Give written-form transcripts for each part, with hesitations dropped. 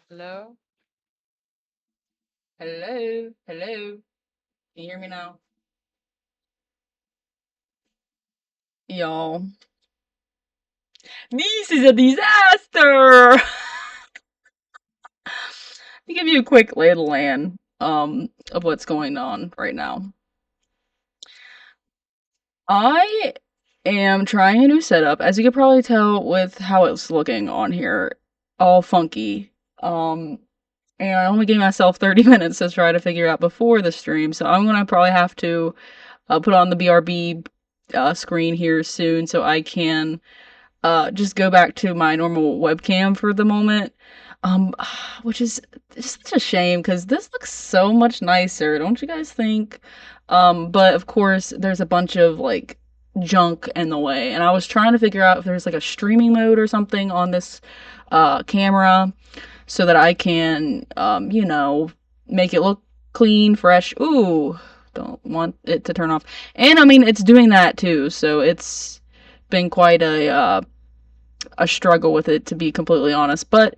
Hello? Hello? Hello? Can you hear me now? Y'all, this is a disaster! Let me give you a quick lay of the land of what's going on right now. I am trying a new setup, as you could probably tell with how it's looking on here, all funky. And I only gave myself 30 minutes to try to figure out before the stream, so I'm gonna probably have to put on the BRB screen here soon so I can just go back to my normal webcam for the moment. Um, which is just such a shame because this looks so much nicer, don't you guys think? But of course, there's a bunch of like junk in the way, and I was trying to figure out if there's like a streaming mode or something on this camera so that I can, make it look clean, fresh. Ooh, don't want it to turn off. And I mean, it's doing that too, so it's been quite a struggle with it, to be completely honest. But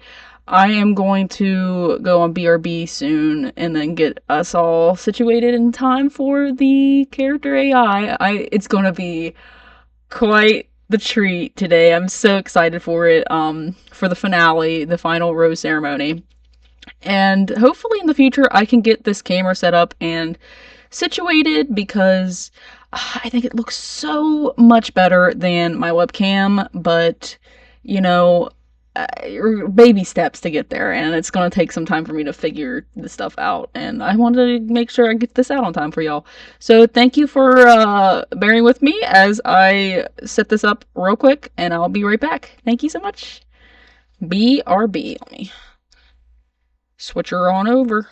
I am going to go on BRB soon and then get us all situated in time for the character AI. It's going to be quite the treat today. I'm so excited for it. For the finale, the final rose ceremony. And hopefully in the future I can get this camera set up and situated because I think it looks so much better than my webcam, but you know, baby steps to get there, and it's gonna take some time for me to figure this stuff out. And I wanted to make sure I get this out on time for y'all. So thank you for bearing with me as I set this up real quick, and I'll be right back. Thank you so much. BRB. Let me switch her on over.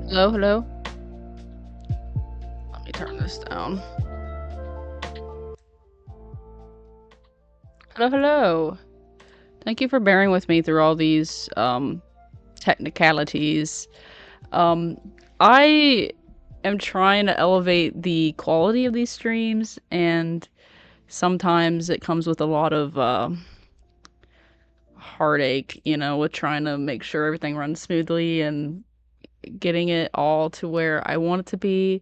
Hello, hello. Let me turn this down. Hello, hello. Thank you for bearing with me through all these technicalities. Um, I am trying to elevate the quality of these streams, and sometimes it comes with a lot of heartache, with trying to make sure everything runs smoothly and getting it all to where I want it to be.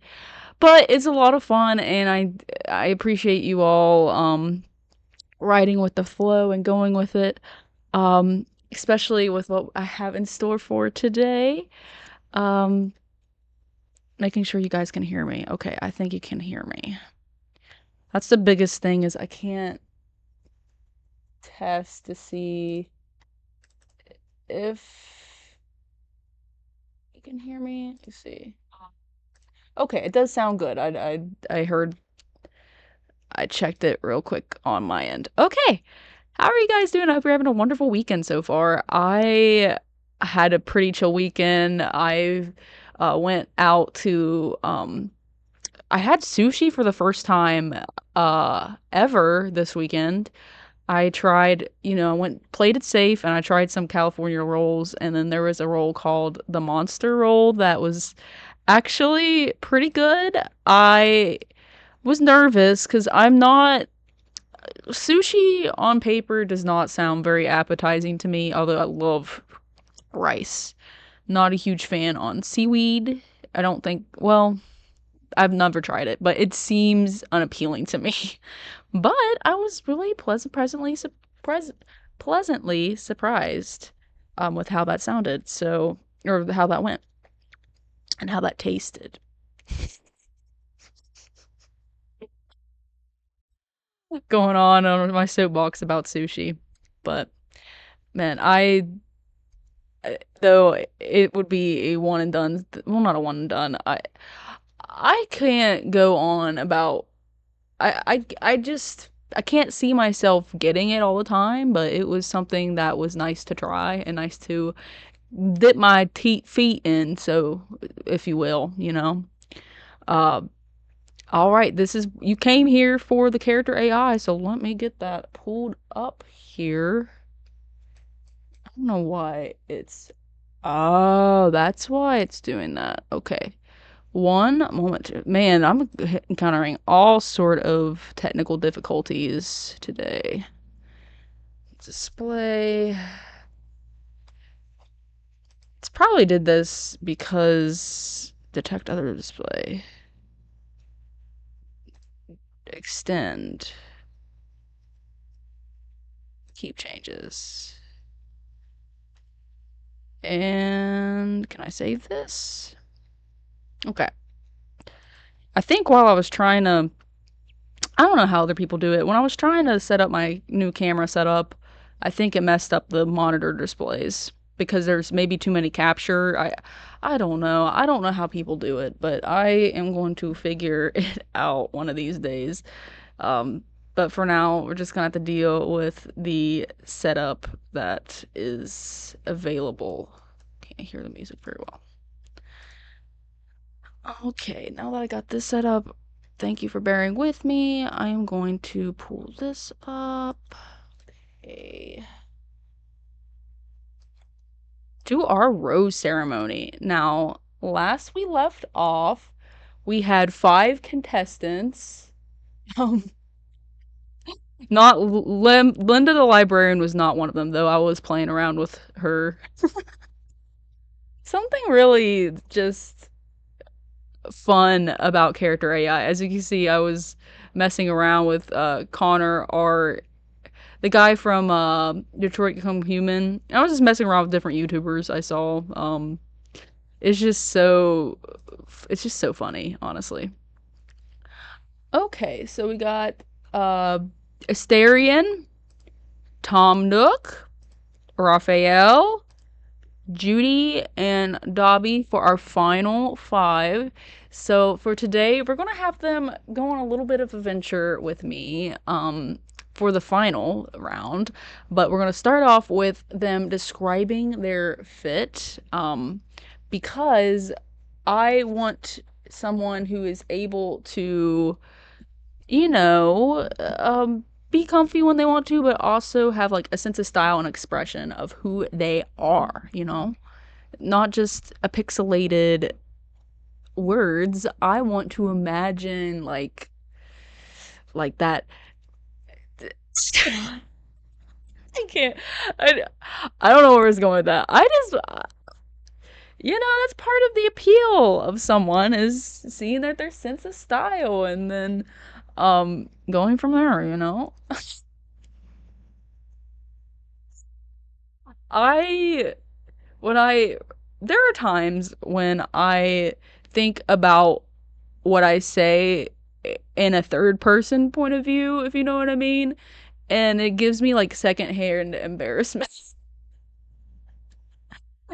But it's a lot of fun, and I appreciate you all riding with the flow and going with it. Especially with what I have in store for today. Um, Making sure you guys can hear me. Okay, I think you can hear me. That's the biggest thing is I can't test to see if you can hear me. Let's see. Okay, it does sound good. I heard I checked it real quick on my end. Okay. How are you guys doing? I hope you're having a wonderful weekend so far. I had a pretty chill weekend. I went out to I had sushi for the first time ever this weekend. I tried, I went played it safe and I tried some California rolls and then there was a roll called the Monster Roll that was actually pretty good. I was nervous cuz I'm not sushi on paper does not sound very appetizing to me, although I love rice. Not a huge fan on seaweed. I don't think, well, I've never tried it, but it seems unappealing to me. But I was really pleasantly surprised with how that sounded. So, or how that went and how that tasted. Going on my soapbox about sushi. But man, though it would be a one and done, well, not a one and done. I can't go on about I just I can't see myself getting it all the time, but it was something that was nice to try and nice to dip my feet in, so if you will, Uh, all right, this is you came here for the character AI, so let me get that pulled up here. I don't know why it's. Oh, that's why it's doing that. Okay. One moment. Man, I'm encountering all sort of technical difficulties today. Display. It's probably did this because detect other display. Extend. Keep changes. And can I save this? Okay. I think while I was trying to I don't know how other people do it. When I was trying to set up my new camera setup, I think it messed up the monitor displays because there's maybe too many capture. I don't know. I don't know how people do it, but I am going to figure it out one of these days. Um, but for now, we're just gonna have to deal with the setup that is available. Can't hear the music very well. Okay, now that I got this set up, thank you for bearing with me. I am going to pull this up. Okay. To our rose ceremony. Now, last we left off, we had 5 contestants. Um, not Linda the librarian was not one of them, though I was playing around with her. Something really just fun about character AI. As you can see, I was messing around with Connor, our the guy from Detroit Become Human. I was just messing around with different YouTubers I saw. It's just so it's just so funny, honestly. Okay, so we got uh Asterion, Tom Nook, Raphael, Judy, and Dobby for our final 5. So for today, we're gonna have them go on a little bit of a venture with me for the final round. But we're gonna start off with them describing their fit because I want someone who is able to, you know, be comfy when they want to, but also have like a sense of style and expression of who they are, you know? Not just a pixelated words. I want to imagine like that. I can't. I, I don't know where it's going with that. I just, that's part of the appeal of someone is seeing that their sense of style and then going from there. I when I there are times when I think about what I say in a third person point of view, if you know what I mean, and it gives me like secondhand embarrassment.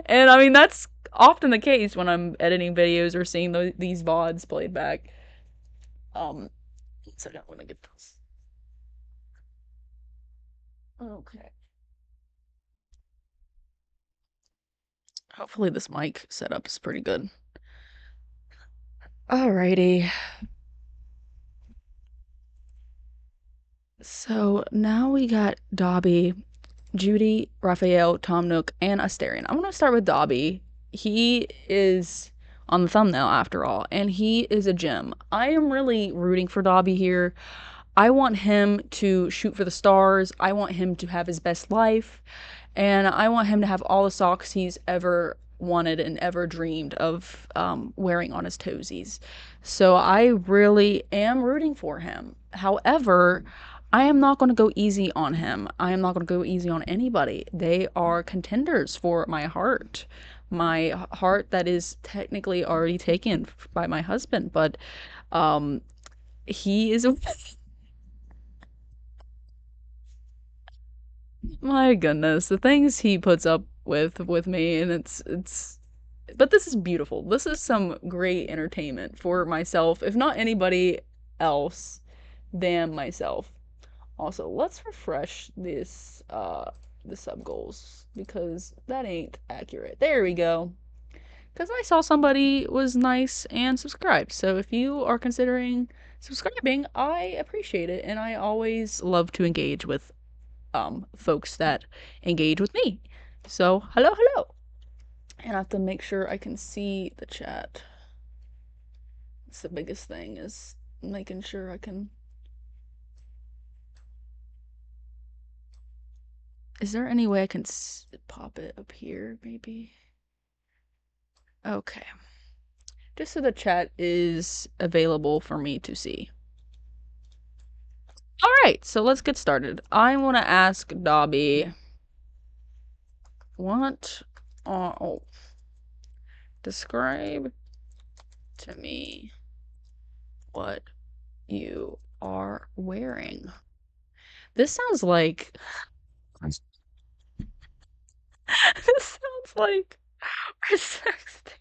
And I mean that's often the case when I'm editing videos or seeing these VODs played back. Um, so I don't want to get this. Okay. Hopefully this mic setup is pretty good. Alrighty. So now we got Dobby, Judy, Raphael, Tom Nook, and Asterion. I'm gonna start with Dobby. He is on the thumbnail after all, and he is a gem. I am really rooting for Dobby here. I want him to shoot for the stars. I want him to have his best life. And I want him to have all the socks he's ever wanted and ever dreamed of wearing on his toesies. So I really am rooting for him. However, I am not going to go easy on him. I am not going to go easy on anybody. They are contenders for my heart. My heart that is technically already taken by my husband, but um he is a my goodness, the things he puts up with me, and it's but this is beautiful. This is some great entertainment for myself, if not anybody else than myself. Also, let's refresh this the sub goals because that ain't accurate. There we go. Because I saw somebody was nice and subscribed. So if you are considering subscribing, I appreciate it, and I always love to engage with folks that engage with me. So, hello, hello. And I have to make sure I can see the chat. It's the biggest thing is making sure I can. Is there any way I can pop it up here, maybe? Okay. Just so the chat is available for me to see. All right, so let's get started. I want to ask Dobby what oh, describe to me what you are wearing. This sounds like this sounds like we're sexting.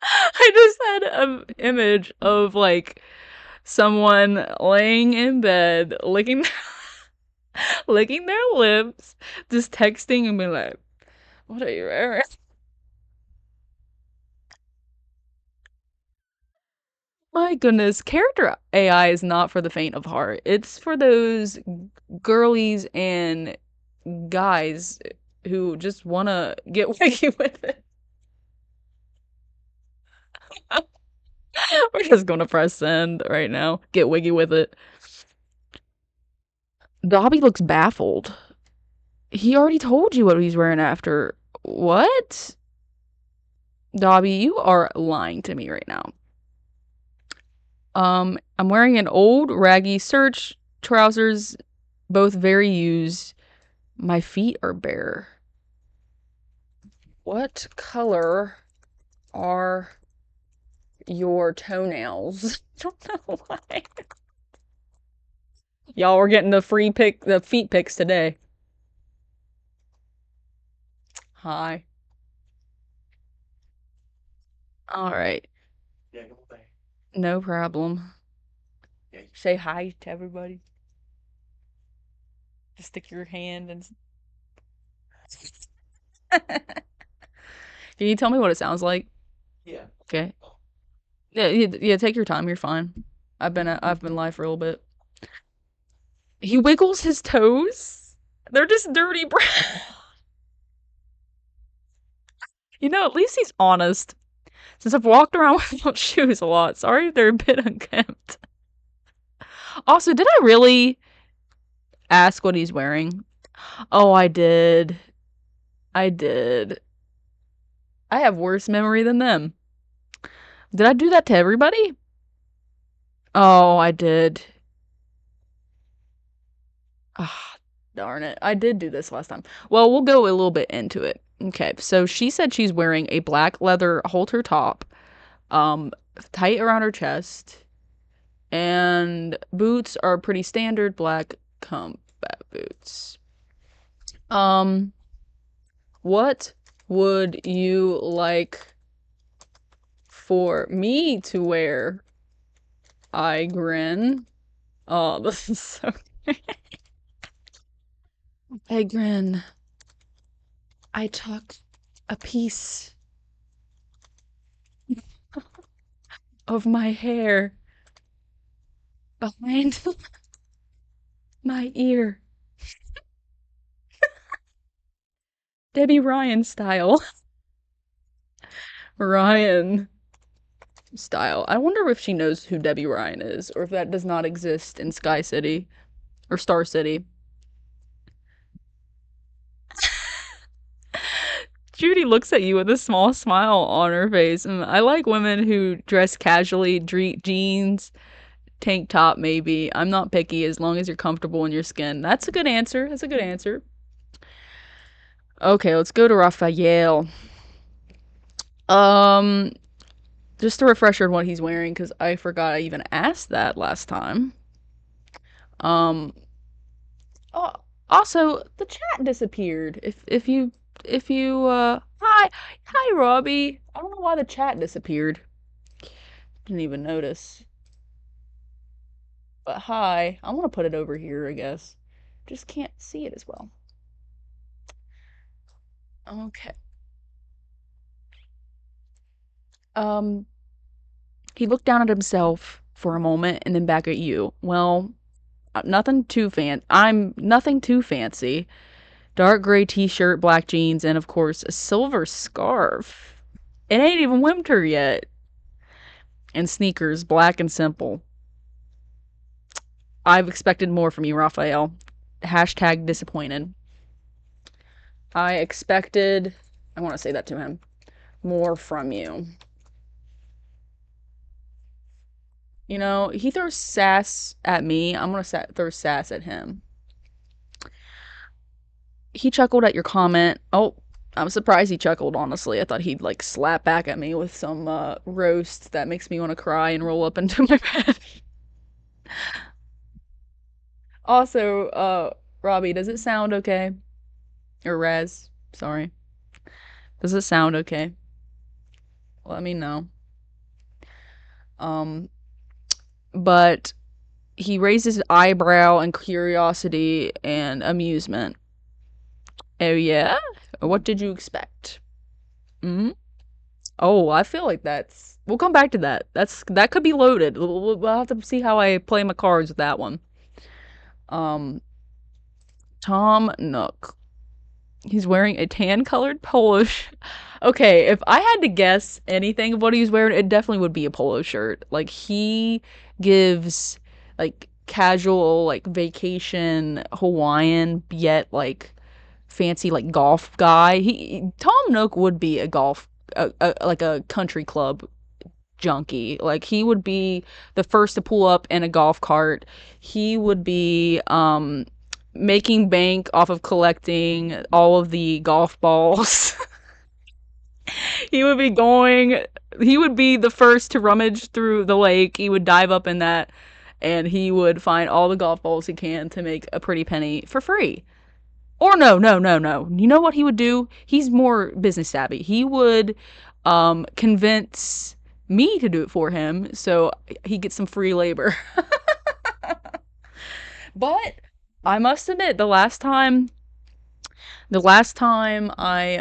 I just had an image of like someone laying in bed, licking their lips, just texting and being like, "What are you wearing?" My goodness, character AI is not for the faint of heart. It's for those girlies and guys who just wanna get wiggy with it. We're just gonna press send right now. Get wiggy with it. Dobby looks baffled. He already told you what he's wearing after. What? Dobby, you are lying to me right now. I'm wearing an old raggy search trousers, both very used. My feet are bare. What color are your toenails? I don't know why. Y'all were getting the feet pics today. Hi. All right. No problem. Say hi to everybody. Just stick your hand and Can you tell me what it sounds like? Okay. Yeah, yeah, take your time. You're fine. I've been live for a little bit. He wiggles his toes. They're just dirty brown. At least he's honest. Since I've walked around without shoes a lot, sorry if they're a bit unkempt. Also, did I really ask what he's wearing? Oh, I did. I did. I have worse memory than them. Did I do that to everybody? Oh, I did. Ah, darn it. I did do this last time. Well, we'll go a little bit into it. Okay, so she said she's wearing a black leather halter top, um, tight around her chest, and boots are pretty standard black combat boots. Um, what would you like for me to wear? I grin. Oh, this is so. I grin. I tuck a piece of my hair behind my ear. Debbie Ryan style. Ryan style. I wonder if she knows who Debbie Ryan is, or if that does not exist in Sky City or Star City. Judy looks at you with a small smile on her face. And I like women who dress casually, jeans, tank top, maybe. I'm not picky as long as you're comfortable in your skin. That's a good answer. That's a good answer. Okay, let's go to Raphael. Um, just a refresher on what he's wearing because I forgot I even asked that last time. Um, oh, also the chat disappeared. If you hi Robbie. I don't know why the chat disappeared. Didn't even notice. But hi, I want to put it over here, I guess. Just can't see it as well. Okay. Um, he looked down at himself for a moment and then back at you. Well, I'm nothing too fancy. Dark gray t-shirt, black jeans, and of course a silver scarf. It ain't even winter yet. And sneakers, black and simple. I've expected more from you, Raphael. Hashtag disappointed. I expected, I want to say that to him, more from you. He throws sass at me. I'm going to throw sass at him. He chuckled at your comment. Oh, I'm surprised he chuckled, honestly. I thought he'd like slap back at me with some roast that makes me want to cry and roll up into my bed. Also, Robbie, does it sound okay? Or Rez, sorry. Does it sound okay? Let me know. Um, but he raised his eyebrow in curiosity and amusement. Oh yeah? What did you expect? Hmm. Oh, I feel like that's. We'll come back to that. That could be loaded. We'll have to see how I play my cards with that one. Um, Tom Nook. He's wearing a tan colored polo Okay, if I had to guess anything of what he's wearing, it definitely would be a polo shirt. Like he gives like casual like vacation Hawaiian yet like fancy like golf guy. Tom Nook would be a like a country club junkie. Like he would be the first to pull up in a golf cart. He would be making bank off of collecting all of the golf balls. he would be going he would be the first to rummage through the lake. He would dive up in that and he would find all the golf balls he can to make a pretty penny for free. Or no, no, no, no. You know what he would do? He's more business savvy. He would convince me to do it for him so he gets some free labor. But I must admit, the last time I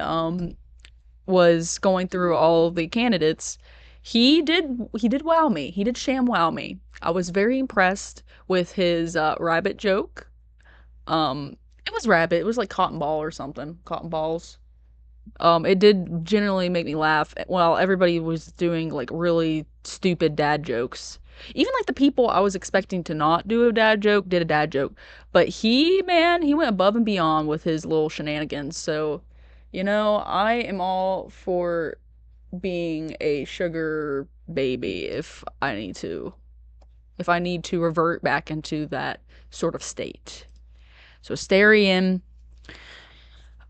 was going through all the candidates, he did wow me. He did sham wow me. I was very impressed with his rabbit joke. Um, it was rabbit. It was like cotton ball or something. Cotton balls. It did generally make me laugh while everybody was doing like really stupid dad jokes. Even like the people I was expecting to not do a dad joke did a dad joke. But man, he went above and beyond with his little shenanigans. So, I am all for being a sugar baby if I need to revert back into that sort of state. So, Asterian.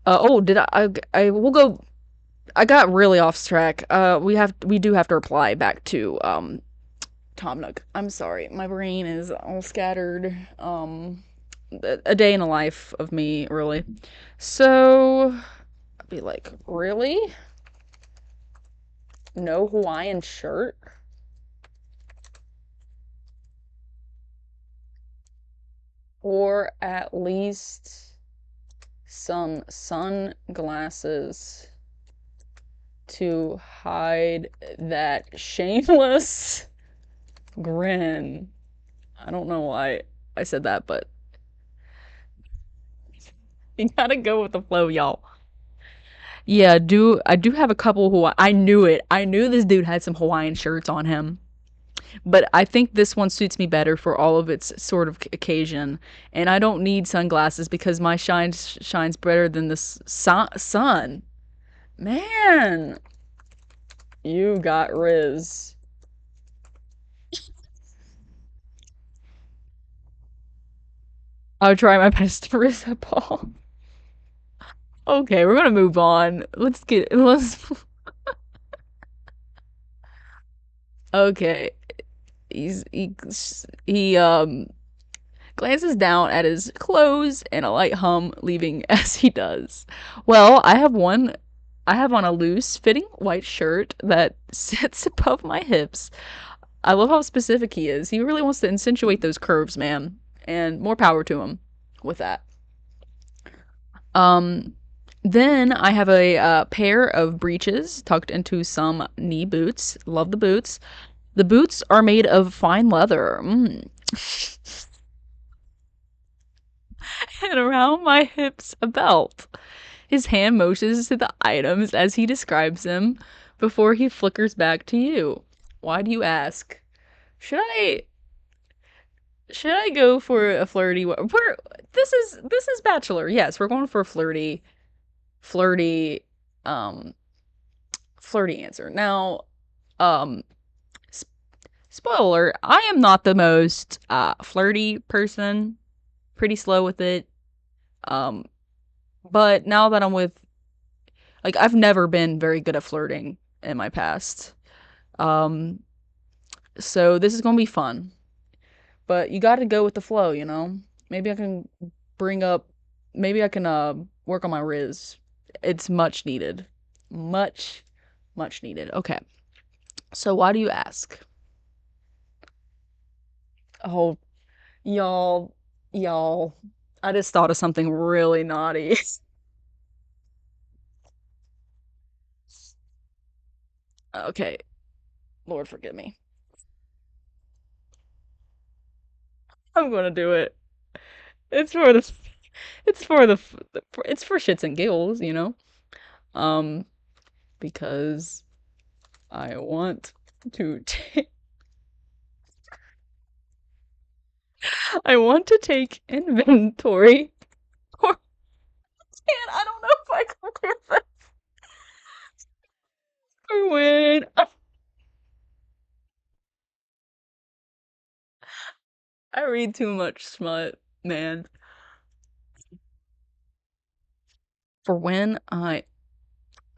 Did I will go. I got really off track. We do have to reply back to Tom Nook. I'm sorry, my brain is all scattered. A day in the life of me, really. So I'd be like, really? No Hawaiian shirt, or at least some sunglasses to hide that shameless grin. I don't know why I said that, but you gotta go with the flow, y'all. Yeah, I do have a couple who I knew it. I knew this dude had some Hawaiian shirts on him. But I think this one suits me better for all of its sort of occasion. And I don't need sunglasses because my shines better than the sun. Man, you got Riz. I'll try my best to Riz that ball. Okay, we're gonna move on. Let's okay. He's he glances down at his clothes and a light hum leaving as he does. Well, I have on a loose fitting white shirt that sits above my hips. I love how specific he is. He really wants to accentuate those curves, man. And more power to him with that. Um, then I have a pair of breeches tucked into some knee boots. Love the boots. The boots are made of fine leather. And around my hips, a belt. His hand motions to the items as he describes them before he flickers back to you. Why do you ask? Should I should I go for a flirty? This is Bachelor. Yes, we're going for a flirty, um, flirty answer. Now, um, sp- spoiler: I am not the most flirty person. Pretty slow with it. Um, but now that I'm with, like, I've never been very good at flirting in my past. Um, so this is gonna be fun. But you got to go with the flow, you know? Maybe I can bring up, maybe I can work on my Riz. It's much needed. Much, much needed. Okay. So why do you ask? Oh, y'all, y'all. I just thought of something really naughty. Okay. Lord forgive me. I'm gonna do it. It's for the it's for the it's for shits and giggles, you know? Um because I want to I want to take inventory. Or man, I don't know if I can do that. Or when I read too much smut, man. For when I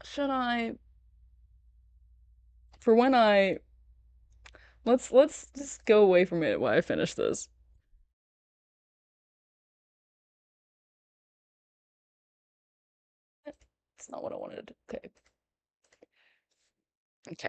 should I for when I let's just go away from it while I finish this. It's not what I wanted. Okay. Okay.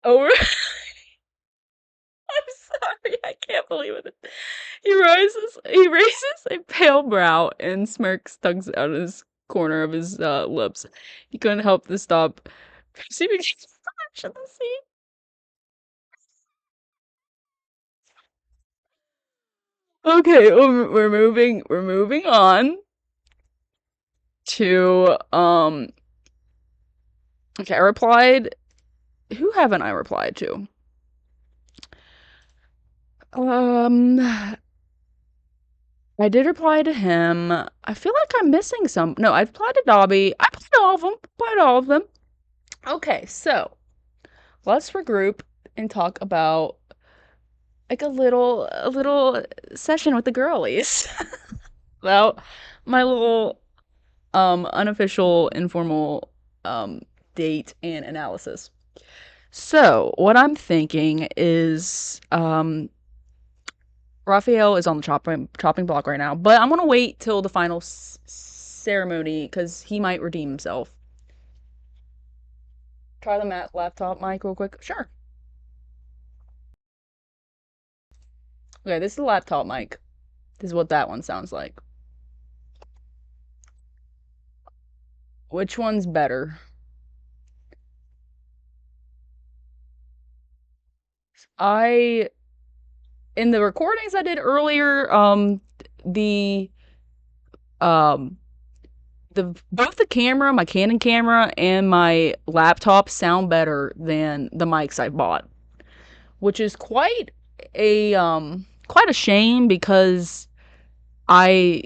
Oh, I'm sorry. I can't believe it. He raises a pale brow and smirk tugs out his corner of his lips. He couldn't help to stop perceiving his reflection in the sea. Okay, we're moving on to okay, I replied. Who haven't I replied to? Um I did reply to him. I feel like I'm missing some. No, I replied to Dobby. I replied to all of them. Replied to all of them. Okay, so let's regroup and talk about like a little session with the girlies. About my little unofficial informal um date and analysis. So, what I'm thinking is Raphael is on the chopping block right now, but I'm gonna wait till the final ceremony because he might redeem himself. Try the Matt laptop mic real quick. Sure. Okay, this is the laptop mic. This is what that one sounds like. Which one's better? I in the recordings I did earlier, the um both the camera, my Canon camera, and my laptop sound better than the mics I bought, which is quite a shame because I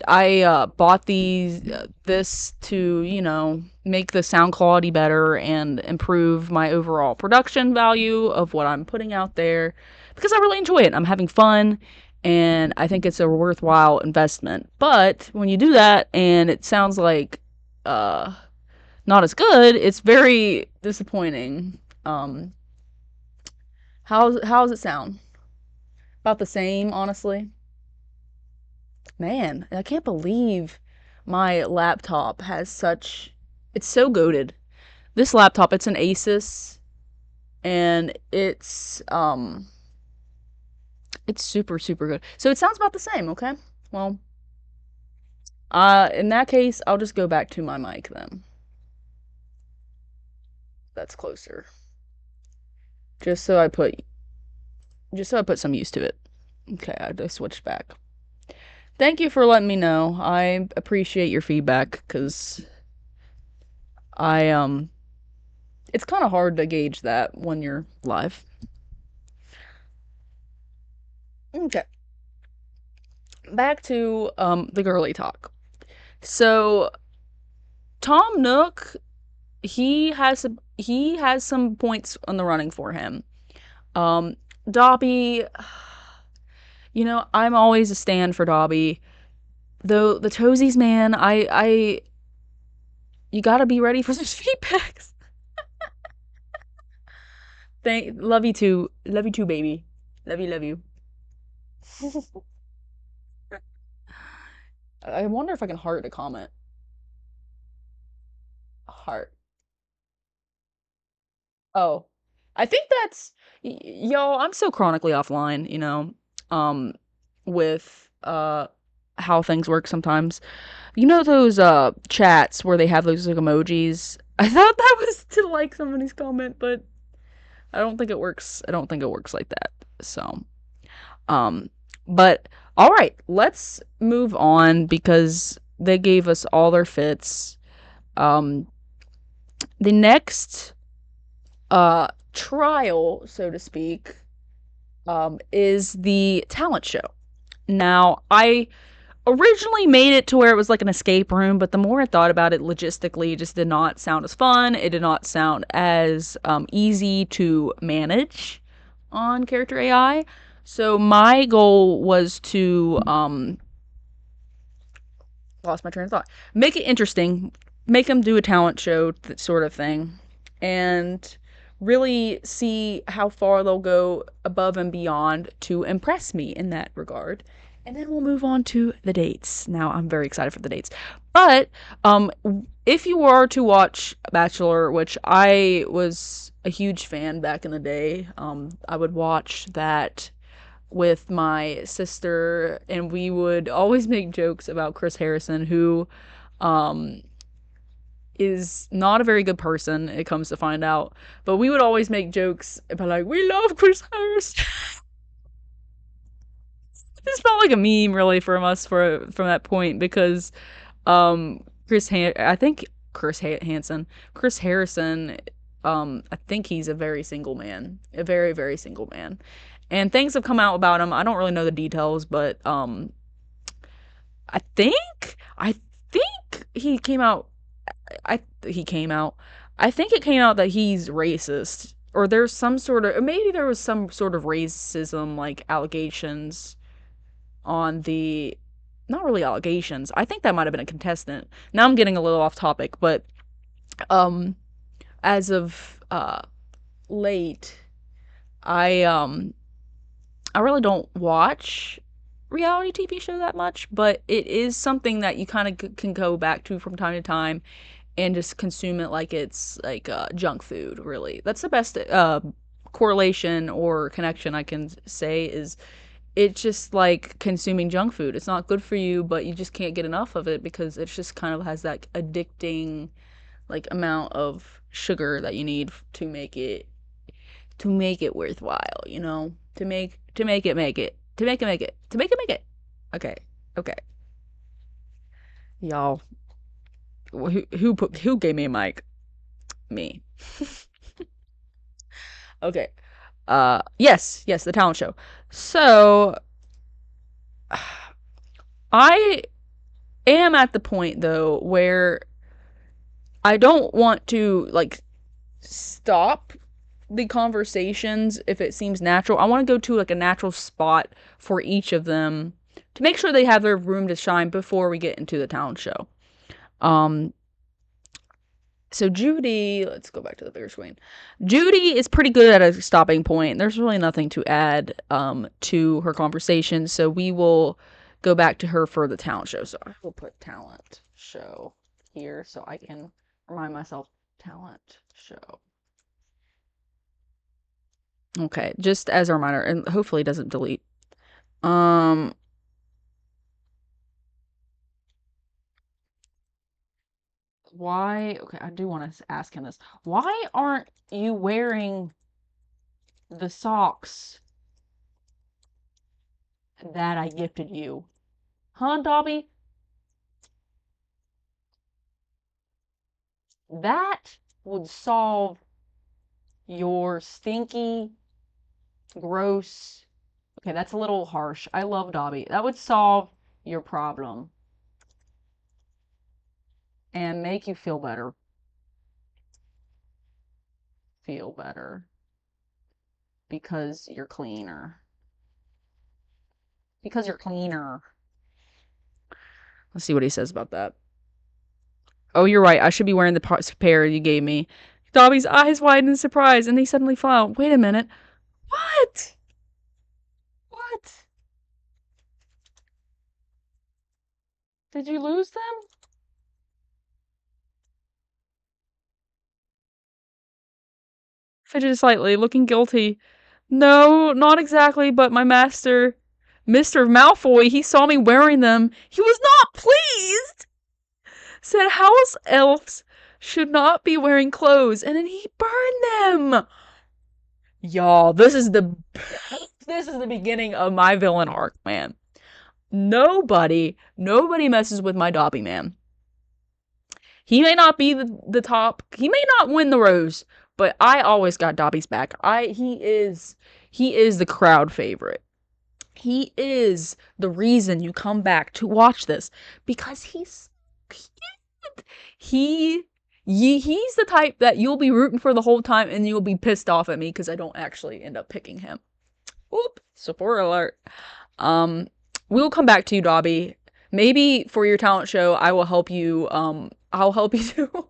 I bought this to, make the sound quality better and improve my overall production value of what I'm putting out there because I really enjoy it. I'm having fun and I think it's a worthwhile investment. But when you do that and it sounds like uh not as good, it's very disappointing. How's it sound? About the same, honestly. Man, I can't believe my laptop has such it's so goated. This laptop, it's an Asus and it's super super good. So it sounds about the same, okay? Well, in that case, I'll just go back to my mic then. That's closer. Just so I put some use to it. Okay, I just switched back. Thank you for letting me know. I appreciate your feedback cuz I it's kind of hard to gauge that when you're live. Okay, back to the girly talk. So Tom Nook, he has some points on the running for him. Um, Dobby, I'm always a stand for Dobby. Though the Toesies, man, you gotta be ready for those feedbacks. Love you too, baby. Love you. I wonder if I can heart a comment. Heart. Oh, I think that's y'all. I'm so chronically offline, um, with how things work sometimes. You know those chats where they have those like emojis. I thought that was to like somebody's comment, but I don't think it works. I don't think it works like that. So, um, but all right, let's move on because they gave us all their fits. Um, the next trial, so to speak, is the talent show. Now, I originally made it to where it was like an escape room, but the more I thought about it logistically, it just did not sound as fun. It did not sound as easy to manage on character AI. So my goal was to lost my train of thought. Make it interesting, make them do a talent show sort of thing, and really see how far they'll go above and beyond to impress me in that regard. And then we'll move on to the dates. Now, I'm very excited for the dates. But um if you were to watch Bachelor, which I was a huge fan back in the day, I would watch that with my sister, and we would always make jokes about Chris Harrison, who um is not a very good person, it comes to find out. But we would always make jokes about, like, we love Chris Harrison. This felt like a meme, really, from us from that point, because I think Chris Harrison, I think he's a very single man, a very very single man, and things have come out about him. I don't really know the details, but I think he came out. He came out. I think it came out that he's racist, or there's some sort of, or maybe there was some sort of racism, like, allegations on the, not really allegations. I think that might have been a contestant. Now I'm getting a little off topic, but um as of late, I I really don't watch reality TV show that much, but it is something that you kind of can go back to from time to time and just consume it like it's like junk food, really. That's the best correlation or connection I can say, is it's just like consuming junk food. It's not good for you, but you just can't get enough of it because it just kind of has that addicting, like, amount of sugar that you need to make it worthwhile, you know? To make it make it. To make it make it. To make it make it. Okay. Okay. Y'all, who gave me a mic? Me. Okay. Yes, the talent show. So I am at the point, though, where I don't want to, like, stop the conversations if it seems natural. I want to go to, like, a natural spot for each of them to make sure they have their room to shine before we get into the talent show. Um so Judy, let's go back to the bigger screen. Judy is pretty good at a stopping point. There's really nothing to add to her conversation, so we will go back to her for the talent show. So I will put talent show here so I can remind myself, talent show. Okay, just as a reminder, and hopefully it doesn't delete. Um, why? Okay, I do want to ask him this. Why aren't you wearing the socks that I gifted you? Huh, Dobby? That would solve your stinky, gross. Okay, that's a little harsh. I love Dobby. That would solve your problem and make you feel better. Feel better because you're cleaner. Because you're cleaner. Let's see what he says about that. Oh, you're right. I should be wearing the pair you gave me. Dobby's eyes widen in surprise, and they suddenly fly. Wait a minute. What? What? Did you lose them? Fidgeted slightly, looking guilty. No, not exactly, but my master, Mr. Malfoy, he saw me wearing them. He was not pleased. Said house elves should not be wearing clothes, and then he burned them. Y'all, this is the beginning of my villain arc, man. Nobody messes with my Dobby, man. He may not be the top, he may not win the rose, but I always got Dobby's back. He is the crowd favorite. He is the reason you come back to watch this, because he's cute. He's the type that you'll be rooting for the whole time, and you'll be pissed off at me because I don't actually end up picking him. Whoop! Spoiler alert. Um, we'll come back to you, Dobby. Maybe for your talent show, I will help you. I'll help you too.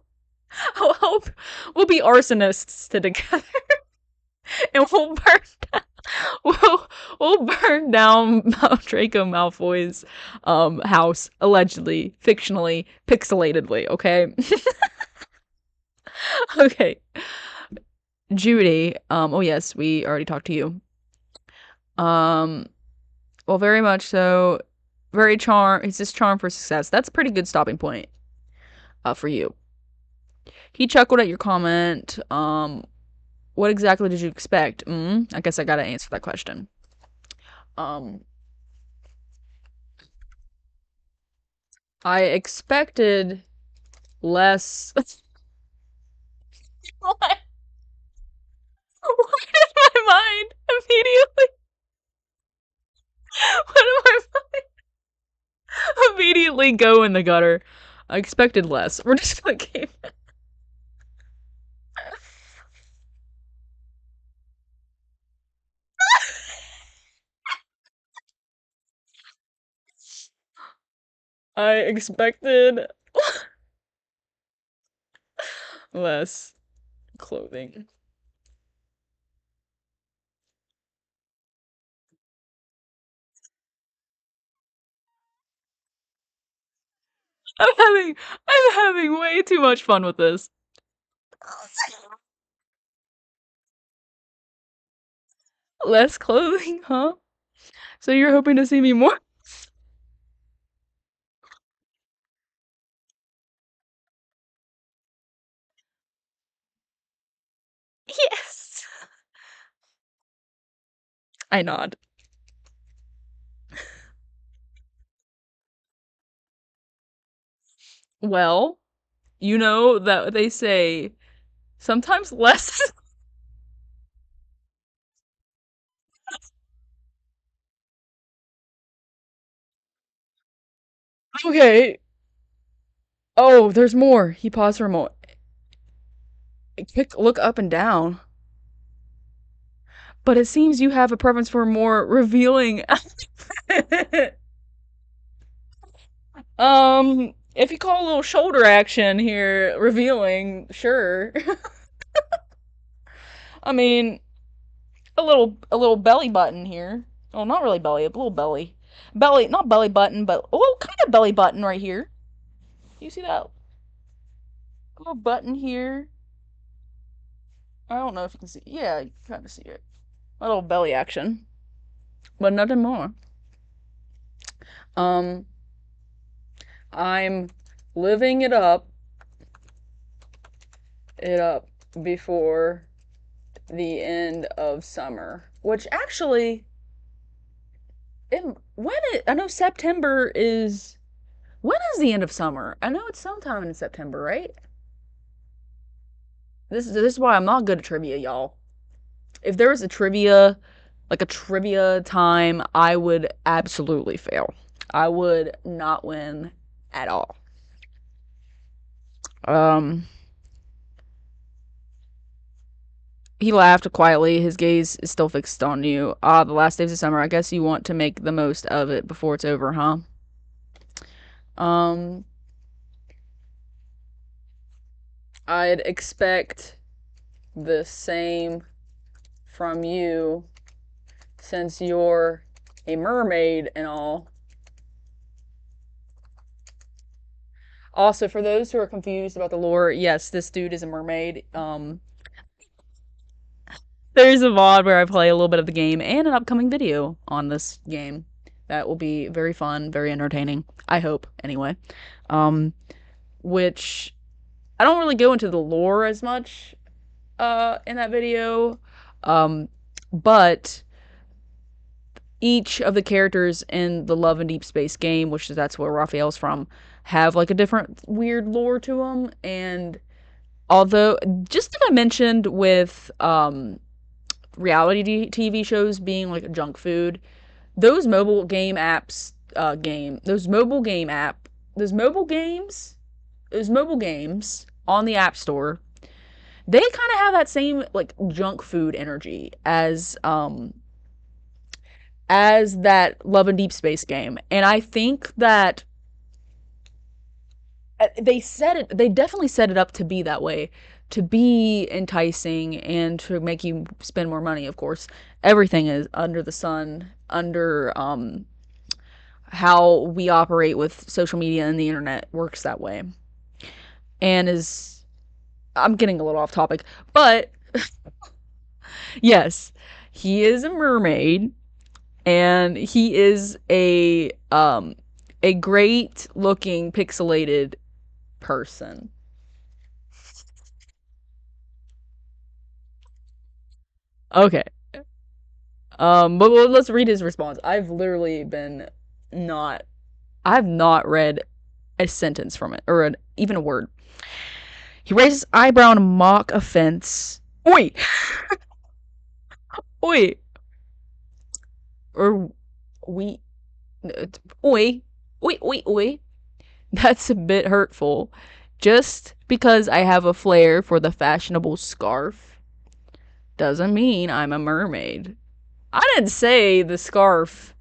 I'll help. We'll be arsonists together, and we'll burn. We'll we'll burn down Draco Malfoy's house, allegedly, fictionally, pixelatedly, okay? Okay. Judy, oh yes, we already talked to you. Um, well, very much so. Very charm. It's just charm for success. That's a pretty good stopping point. For you. He chuckled at your comment. What exactly did you expect? I guess I gotta answer that question. Um, I expected less. Why? Why did my mind immediately? Why did my mind immediately go in the gutter? I expected less. We're just gonna keep. I expected less clothing. I'm having I'm having way too much fun with this. Less clothing, huh? So you're hoping to see me more? Yes. I nod. Well, you know that they say sometimes less. Okay. Oh, there's more. He paused for a moment. Look up and down. But it seems you have a preference for more revealing. If you call a little shoulder action here revealing, sure. I mean, a little belly button here. Well, not really belly, a little belly. Belly, not belly button, but a little kind of belly button right here. You see that little button here? I don't know if you can see. Yeah, you can kind of see it. A little belly action, but nothing more. Um, I'm living it up before the end of summer, which actually, I know September is. When is the end of summer? I know it's sometime in September, right? This is why I'm not good at trivia, y'all. If there was a trivia, like a trivia time, I would absolutely fail. I would not win at all. Um, he laughed quietly. His gaze is still fixed on you. Ah, the last days of summer. I guess you want to make the most of it before it's over, huh? Um, I'd expect the same from you since you're a mermaid and all. Also, for those who are confused about the lore, yes, this dude is a mermaid. There's a VOD where I play a little bit of the game and an upcoming video on this game that will be very fun, very entertaining. I hope, anyway. Um, which I don't really go into the lore as much in that video. But each of the characters in the Love and Deep Space game, which that's where Raphael's from, have like a different weird lore to them. And although, just like I mentioned with reality TV shows being like junk food, those mobile game apps, those mobile games on the App Store, they kind of have that same like junk food energy as that Love and Deep Space game. And I think that they definitely set it up to be that way to be enticing and to make you spend more money, of course. Everything is under the sun, under how we operate with social media and the internet works that way. And is I'm getting a little off topic, but yes, he is a mermaid and he is a great looking pixelated person. Okay. But let's read his response. Not I've not read a sentence from it or even a word. He raises his eyebrow in a mock offense. Oi, oi, or we, oi, oi. That's a bit hurtful. Just because I have a flair for the fashionable scarf doesn't mean I'm a mermaid. I didn't say the scarf.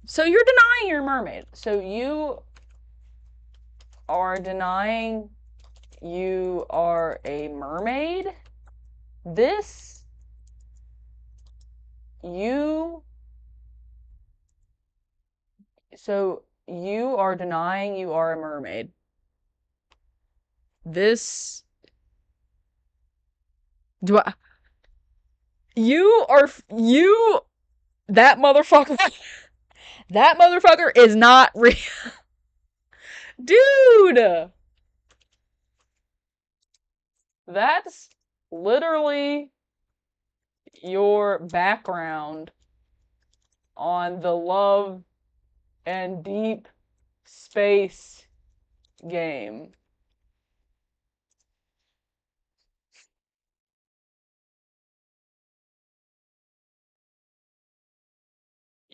So you're denying you're a mermaid. So you are denying you are a mermaid? This you so you are denying you are a mermaid. This do I you are you that motherfucker that motherfucker is not real. Dude, that's literally your background on the love and deep space game.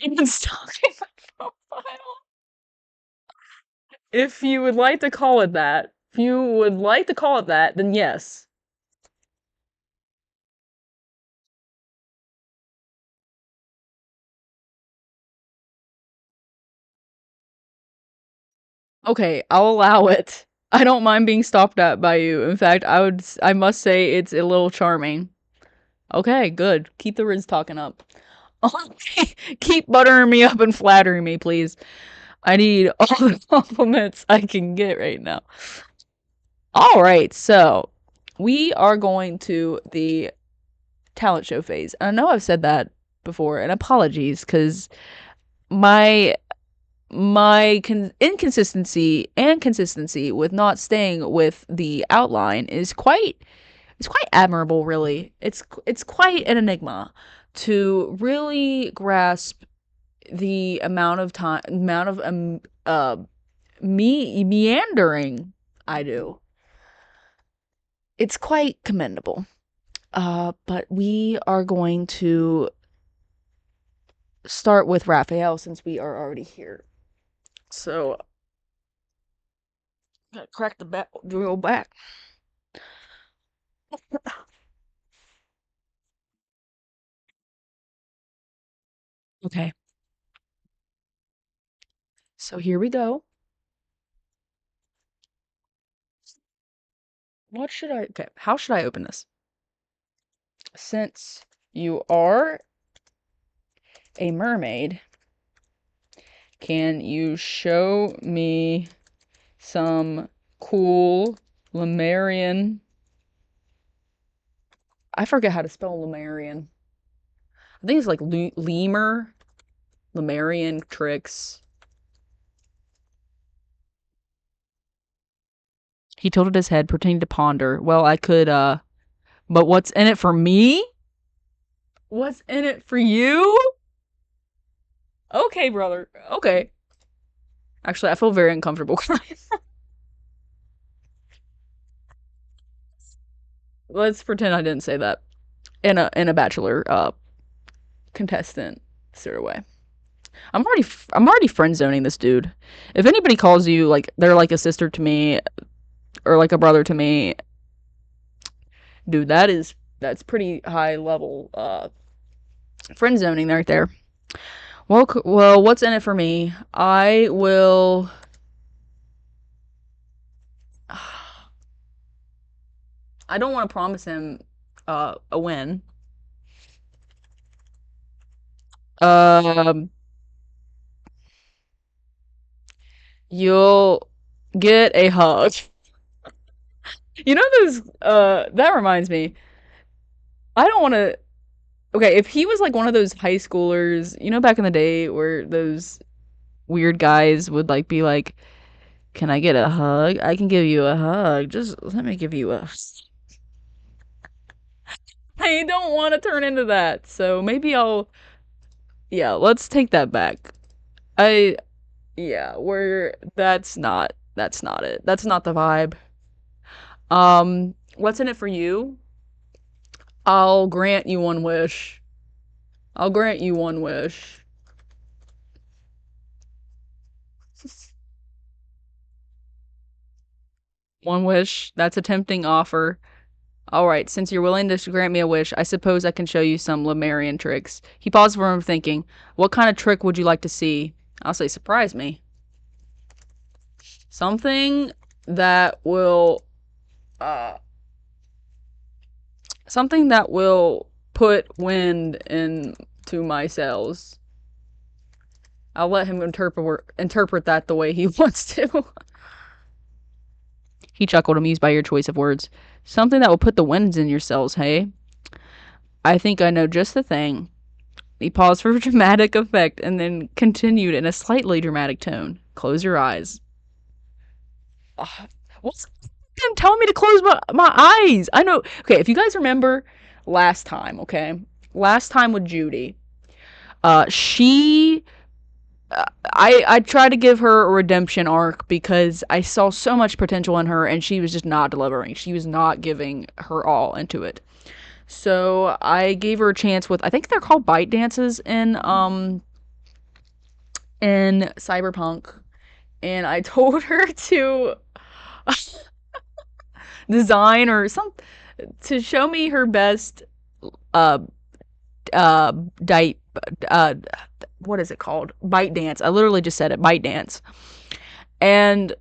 Even stalking my profile. If you would like to call it that, if you would like to call it that, then yes. Okay, I'll allow it. I don't mind being stopped at by you. In fact, I must say it's a little charming. Okay, good. Keep the Riz talking up. Keep buttering me up and flattering me, please. I need all the compliments I can get right now. All right, so we are going to the talent show phase. I know I've said that before, and apologies because my inconsistency and consistency with not staying with the outline is quite admirable. Really, it's quite an enigma to really grasp the amount of meandering I do. It's quite commendable. But we are going to start with Raphael since we are already here. So, gotta crack the back, drill back. Okay, so here we go. Okay, how should I open this? Since you are a mermaid, can you show me some cool Lemurian? I forget how to spell Lemurian. I think it's like lemur, Lemurian tricks. He tilted his head, pretending to ponder. Well, I could, but what's in it for me? What's in it for you? Okay, brother. Okay. Actually, I feel very uncomfortable. Let's pretend I didn't say that in a bachelor contestant sort of way. I'm already friend zoning this dude. If anybody calls you like they're like a sister to me or like a brother to me, dude, that's pretty high level friend zoning right there. Well, what's in it for me? I will I don't want to promise him a win. Um, you'll get a hug. You know those that reminds me. I don't want to Okay, if he was like one of those high schoolers, you know back in the day where those weird guys would like be like, "Can I get a hug? I can give you a hug. Just let me give you a." I don't want to turn into that. So maybe I'll yeah, let's take that back. I yeah, we're that's not it. That's not the vibe. What's in it for you? I'll grant you one wish. I'll grant you one wish. One wish. That's a tempting offer. All right, since you're willing to grant me a wish, I suppose I can show you some Lemurian tricks. He paused for a moment, thinking, what kind of trick would you like to see? I'll say, surprise me. Something that will, uh, something that will put wind into my sails. I'll let him interpret that the way he wants to. He chuckled, amused by your choice of words. Something that will put the winds in your sails, hey? I think I know just the thing. He paused for dramatic effect and then continued in a slightly dramatic tone. Close your eyes. Ugh, what's him telling me to close my eyes? I know. Okay, if you guys remember last time, okay? Last time with Judy, she I tried to give her a redemption arc because I saw so much potential in her and she was just not delivering. She was not giving her all into it. So I gave her a chance with I think they're called bite dances in Cyberpunk, and I told her to design or some to show me her best uh uh dite uh what is it called? Bite dance. I literally just said it, bite dance. And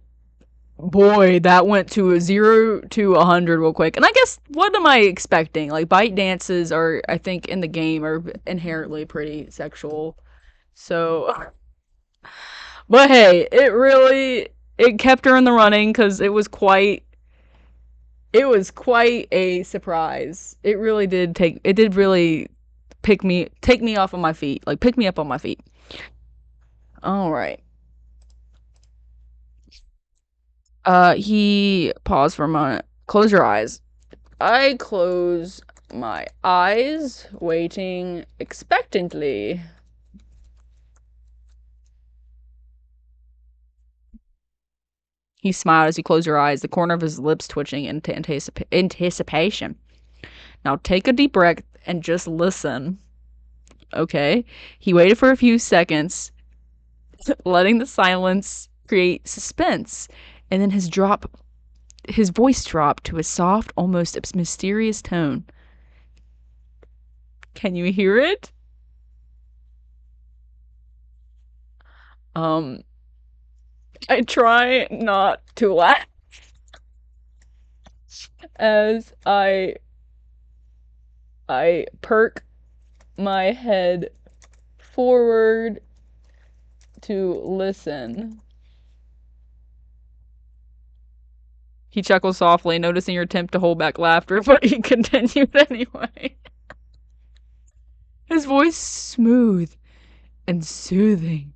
boy, that went to a 0 to 100 real quick. And I guess what am I expecting? Like bite dances are I think in the game are inherently pretty sexual. So but hey, it kept her in the running cuz it was quite a surprise. It did really take me off of my feet, like pick me up on my feet. All right. He paused for a moment. Close your eyes. I close my eyes, waiting expectantly. He smiled as he closed your eyes, the corner of his lips twitching in anticipation. Now take a deep breath and just listen. Okay. He waited for a few seconds, letting the silence create suspense, and then his voice dropped to a soft, almost mysterious tone. Can you hear it? Um, I try not to laugh as I perk my head forward to listen. He chuckled softly, noticing your attempt to hold back laughter, but he continued anyway. His voice smooth and soothing.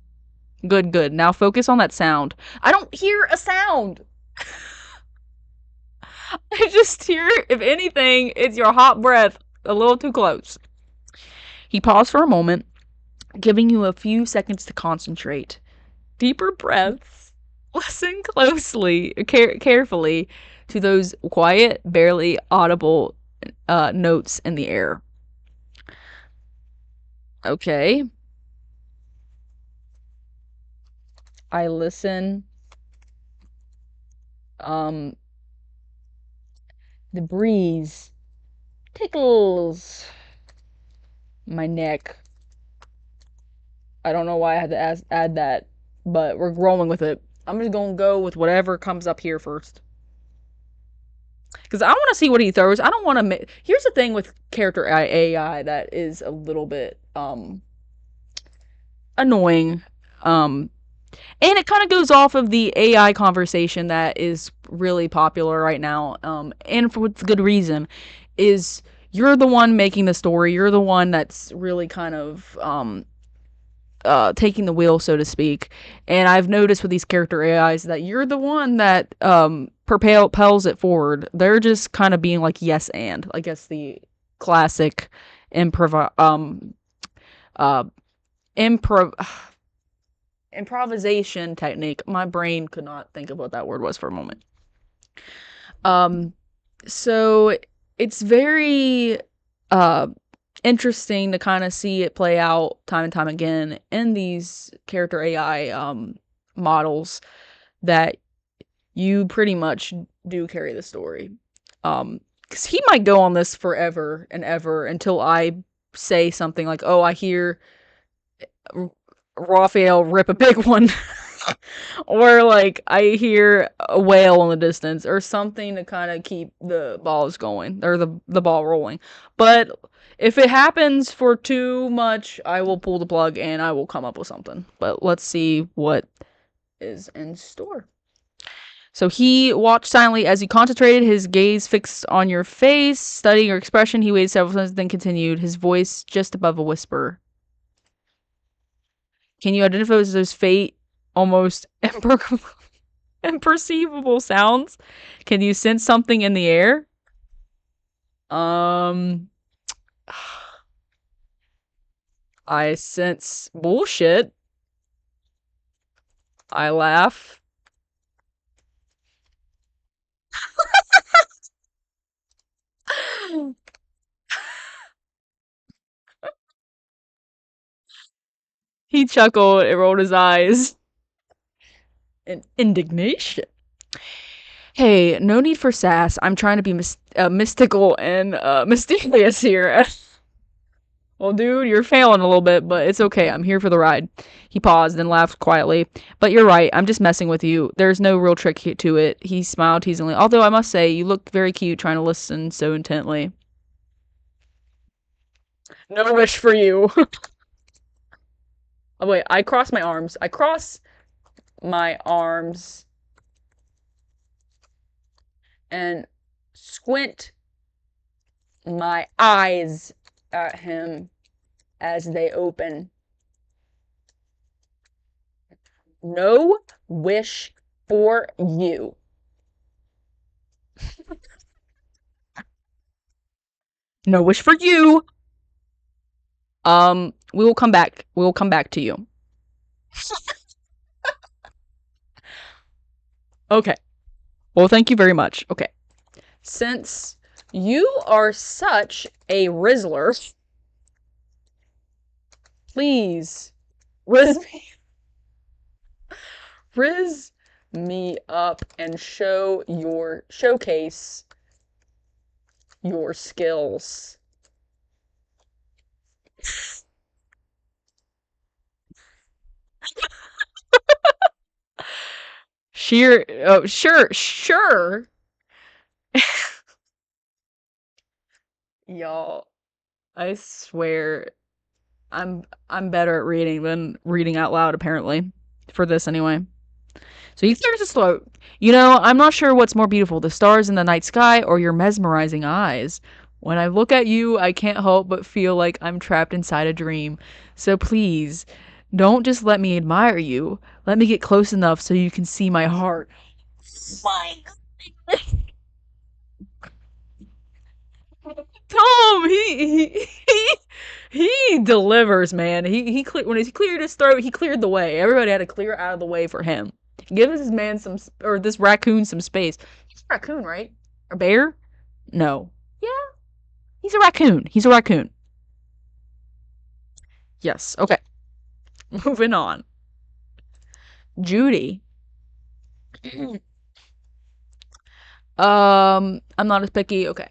Good, good. Now focus on that sound. I don't hear a sound. I just hear, if anything, it's your hot breath a little too close. He paused for a moment, giving you a few seconds to concentrate. Deeper breaths. Listen closely, carefully to those quiet, barely audible notes in the air. Okay. I listen. Um, the breeze tickles my neck. I don't know why I had to add that, but we're rolling with it. I'm just gonna go with whatever comes up here first. Because I want to see what he throws. I don't want to. Here's the thing with character AI that is a little bit annoying. Um, and it kind of goes off of the AI conversation that is really popular right now, and for with good reason, is you're the one making the story. You're the one that's really kind of taking the wheel, so to speak. And I've noticed with these character AIs that you're the one that propels it forward. They're just kind of being like yes and. I guess the classic improv uh improv improvisation technique. My brain could not think of what that word was for a moment. Um, so it's very uh interesting to kind of see it play out time and time again in these character AI models that you pretty much do carry the story. Because he might go on this forever and ever until I say something like, "Oh, I hear Raphael rip a big one." Or like I hear a whale in the distance or something to kind of keep the balls going or the ball rolling. But if it happens for too much, I will pull the plug and I will come up with something. But let's see what is in store. So he watched silently as you concentrated, his gaze fixed on your face, studying your expression. He waited several seconds, then continued, his voice just above a whisper. Can you identify those faint, almost imperceivable sounds? Can you sense something in the air? Um, I sense bullshit. I laugh. He chuckled and rolled his eyes in indignation. Hey, no need for sass. I'm trying to be mystical and mysterious here. Well, dude, you're failing a little bit, but it's okay. I'm here for the ride. He paused and laughed quietly. But you're right. I'm just messing with you. There's no real trick to it. He smiled teasingly. Although I must say, you look very cute trying to listen so intently. No wish for you. Oh, wait. I cross my arms. I cross my arms and squint my eyes at him as they open. No wish for you. No wish for you. We will come back. We will come back to you. Okay. Well, thank you very much. Okay. Since you are such a Rizzler, please Riz me, Riz me up and showcase your skills. Sheer, oh, sure, sure. Y'all, I swear, I'm better at reading than reading out loud. Apparently, for this anyway. So he clears his throat. You know, I'm not sure what's more beautiful, the stars in the night sky or your mesmerizing eyes. When I look at you, I can't help but feel like I'm trapped inside a dream. So please, don't just let me admire you. Let me get close enough so you can see my heart. My Tom, he delivers, man. When he cleared his throat, he cleared the way. Everybody had to clear out of the way for him. Give this man some, or this raccoon some space. He's a raccoon, right? A bear? No. Yeah, he's a raccoon. He's a raccoon. Yes. Okay. Moving on. Judy. I'm not as picky. Okay.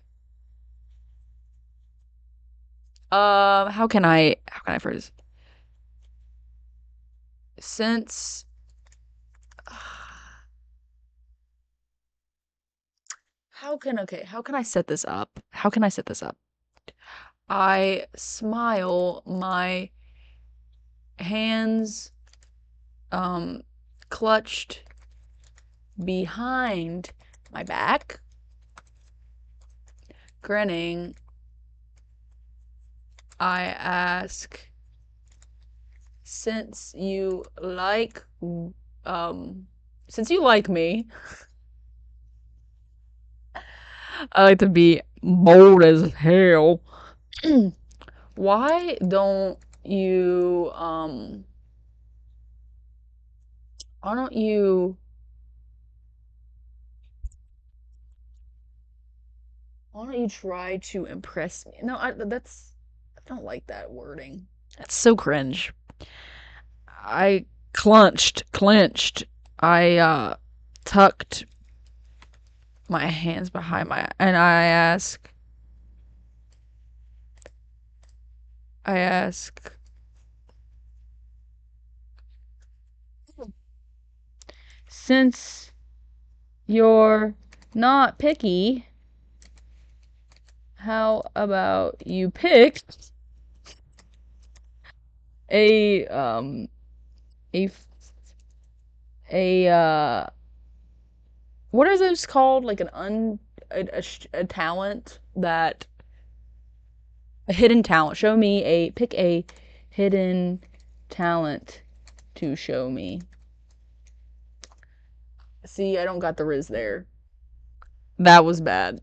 How can I phrase? Since how can I set this up? How can I set this up? I smile, my hands um clutched behind my back, grinning. I ask, since you like um since you like me, I like to be bold as hell. Why don't you why don't you why don't you try to impress me? No, I don't like that wording. That's so cringe. I clenched. I tucked my hands behind my and I ask, since you're not picky, how about you pick a a what are those called? Like a talent that a hidden talent. Show me a pick a hidden talent to show me. See, I don't got the riz there. That was bad.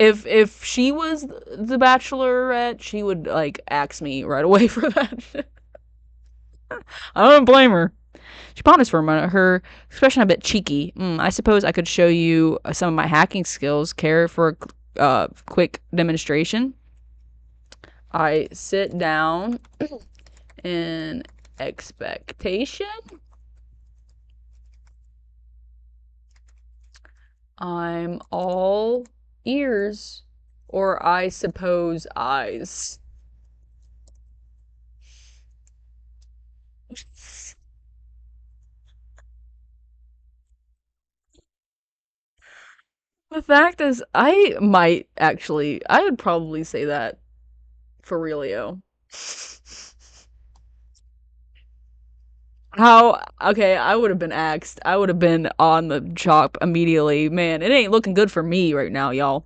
If she was the Bachelorette, she would like axe me right away for that. I don't blame her. She paused for a moment, her expression a bit cheeky. I suppose I could show you some of my hacking skills. Care for a quick demonstration? I sit down in expectation. I'm all ears, or I suppose eyes. The fact is, I would probably say that for realio. How, okay, I would have been axed. I would have been on the chop immediately. Man, it ain't looking good for me right now, y'all.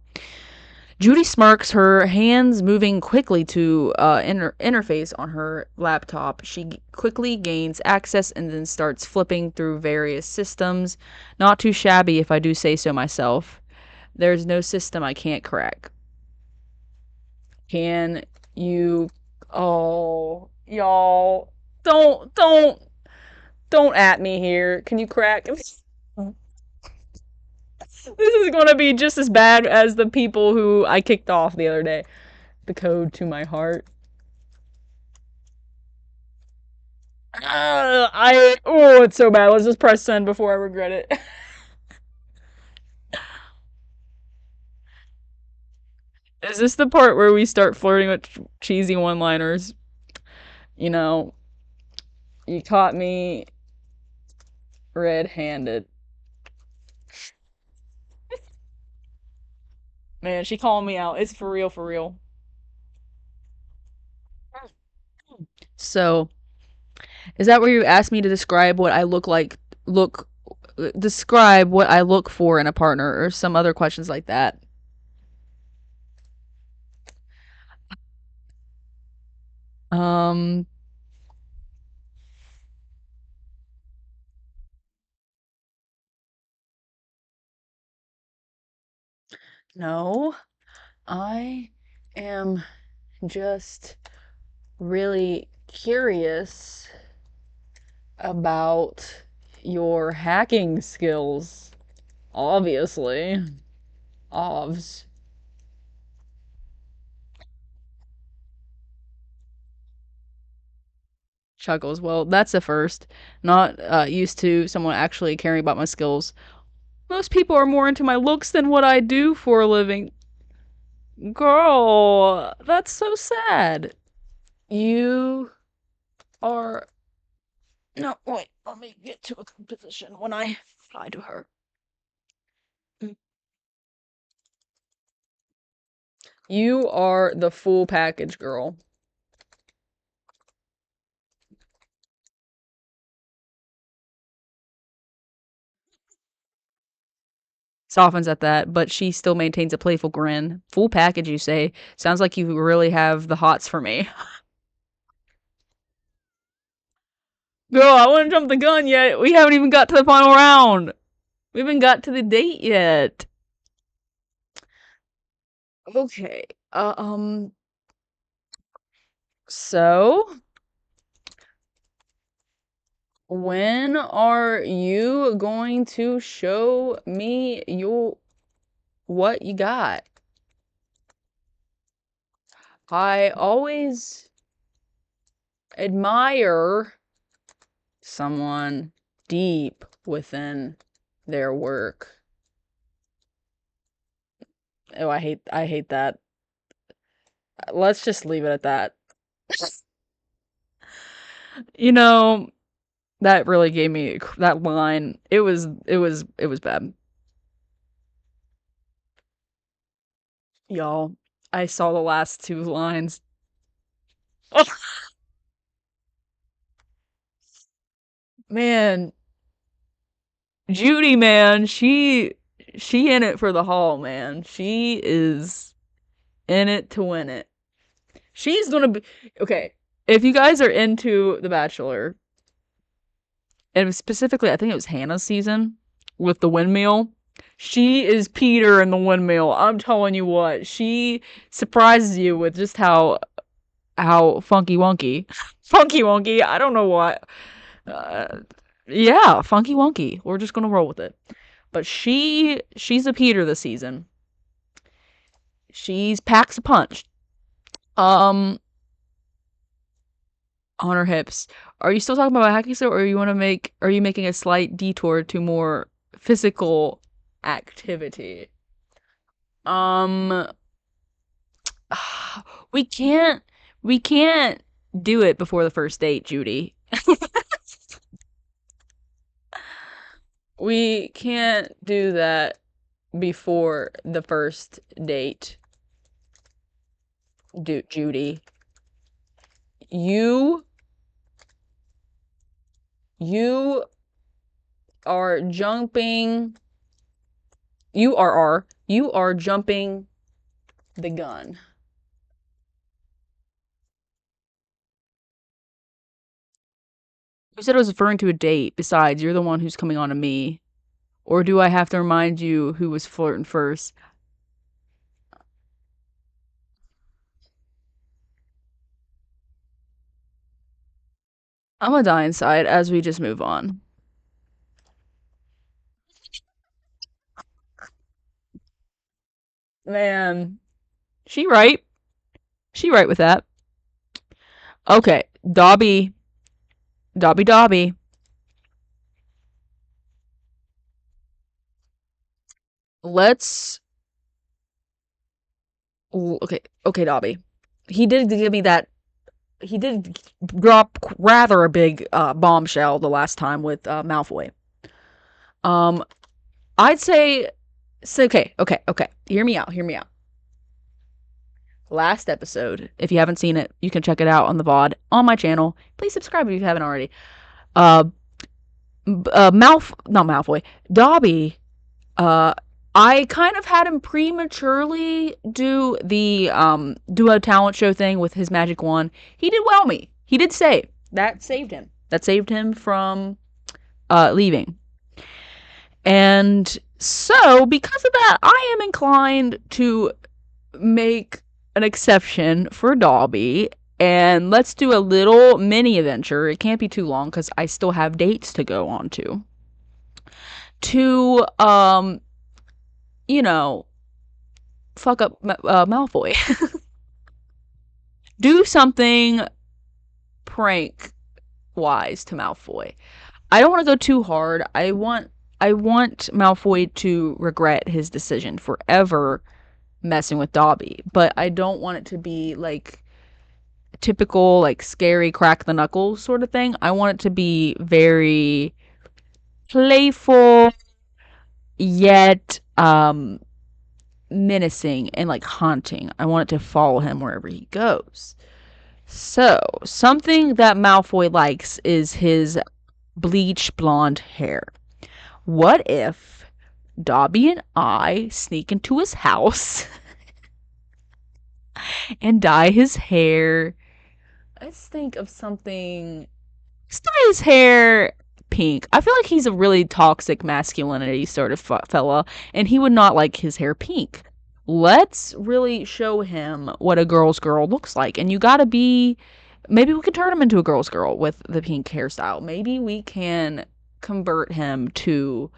Judy smirks, her hands moving quickly to interface on her laptop. She quickly gains access and then starts flipping through various systems. Not too shabby, if I do say so myself. There's no system I can't crack. Can you? Oh, y'all, don't at me here. Can you crack? This is gonna be just as bad as the people who I kicked off the other day. The code to my heart. It's so bad. Let's just press send before I regret it. Is this the part where we start flirting with cheesy one-liners? You know, you caught me red-handed. Man, she calling me out. It's for real, for real. So, is that where you asked me to describe what I look like? Describe what I look for in a partner, or some other questions like that? Um, no, I am just really curious about your hacking skills. Obviously. Ovs. Chuckles. Well, that's a first. Not used to someone actually caring about my skills. Most people are more into my looks than what I do for a living. Girl, that's so sad. You are. No, wait. Let me get to a position when I fly to her. You are the full package, girl. Softens at that, but she still maintains a playful grin. Full package, you say? Sounds like you really have the hots for me. Girl, I wouldn't jump the gun yet. We haven't even got to the final round. We haven't got to the date yet. Okay. So when are you going to show me your what you got? I always admire someone deep within their work. Oh, I hate that. Let's just leave it at that. You know, that really gave me that line. It was bad. Y'all, I saw the last two lines. Man, Judy, man, she in it for the haul, man. She is in it to win it. She's gonna be okay. If you guys are into The Bachelor, and specifically, I think it was Hannah's season with the windmill. She is Peter in the windmill. I'm telling you what, she surprises you with just how funky wonky, funky wonky. I don't know what. Uh, yeah, funky wonky. We're just gonna roll with it. But she's a Peter this season. She's packs a punch. Um, on her hips. Are you still talking about hacking still, or you want to make? Are you making a slight detour to more physical activity? Um, we can't we can't do it before the first date, Judy. We can't do that before the first date, Judy. You you are jumping. You are jumping the gun. You said I was referring to a date. Besides, you're the one who's coming on to me. Or do I have to remind you who was flirting first? I'm gonna die inside as we just move on. Man, she right. She right with that. Okay, Dobby, Dobby. Let's. Okay, okay, Dobby. He did give me that. He did drop rather a big bombshell the last time with Malfoy. Um, I'd say. So, okay. Hear me out. Hear me out. Last episode. If you haven't seen it, you can check it out on the VOD on my channel. Please subscribe if you haven't already. Uh, not Malfoy, Dobby. Uh, I kind of had him prematurely do a talent show thing with his magic wand. He did well me. He did save. That saved him. That saved him from leaving. And so, because of that, I am inclined to make an exception for Dobby, and let's do a little mini adventure. It can't be too long because I still have dates to go on to you know, fuck up Malfoy. Do something prank wise to Malfoy. I don't want to go too hard. I want Malfoy to regret his decision forever messing with Dobby, but I don't want it to be like typical like scary crack the knuckles sort of thing. I want it to be very playful yet menacing and like haunting. I want it to follow him wherever he goes. So, something that Malfoy likes is his bleach blonde hair. What if Dobby and I sneak into his house and dye his hair? Let's think of something. Let's dye his hair pink. I feel like he's a really toxic masculinity sort of fella, and he would not like his hair pink. Let's really show him what a girl's girl looks like. And you gotta be. Maybe we could turn him into a girl's girl with the pink hairstyle. Maybe we can convert him to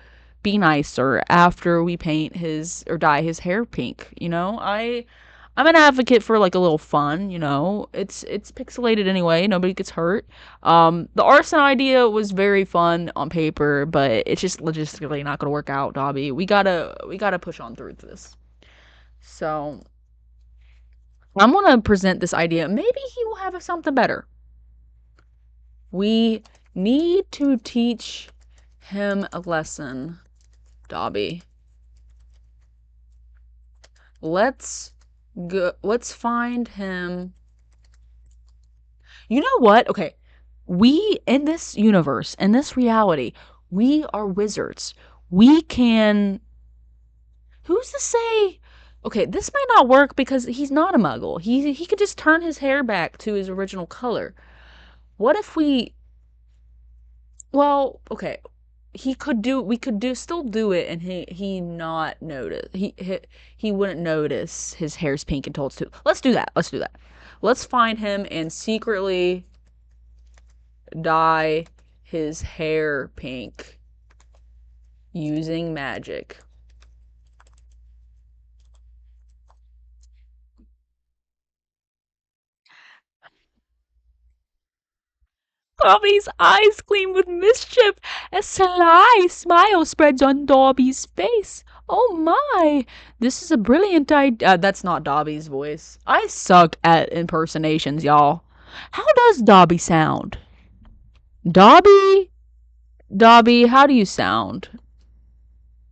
be nicer after we paint his or dye his hair pink. I'm an advocate for like a little fun. It's pixelated anyway. Nobody gets hurt. The arson idea was very fun on paper, but it's just logistically not gonna work out, Dobby. We gotta push on through this. So I'm gonna present this idea. Maybe he will have something better. We need to teach him a lesson, Dobby. Let's find him. You know what? Okay. We, in this universe, in this reality, we are wizards. We can. Who's to say? Okay, this might not work because he's not a muggle. He could just turn his hair back to his original color. What if we. Well, okay. We could still do it, and he not notice. He wouldn't notice his hair's pink until it's too. Let's do that. Let's find him and secretly dye his hair pink using magic. Dobby's eyes gleam with mischief. A sly smile spreads on Dobby's face. Oh my, this is a brilliant idea. That's not Dobby's voice. I suck at impersonations, y'all. How does Dobby sound? Dobby? Dobby, how do you sound?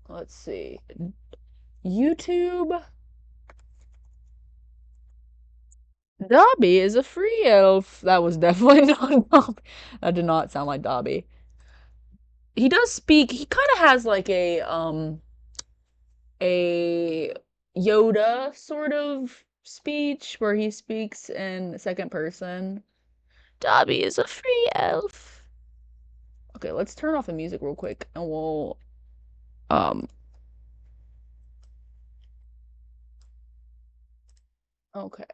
Let's see. YouTube? Dobby is a free elf. That was definitely not Dobby. That did not sound like Dobby. He does speak. He kind of has like a Yoda sort of speech where he speaks in second person. Dobby is a free elf. Okay, let's turn off the music real quick and we'll um okay.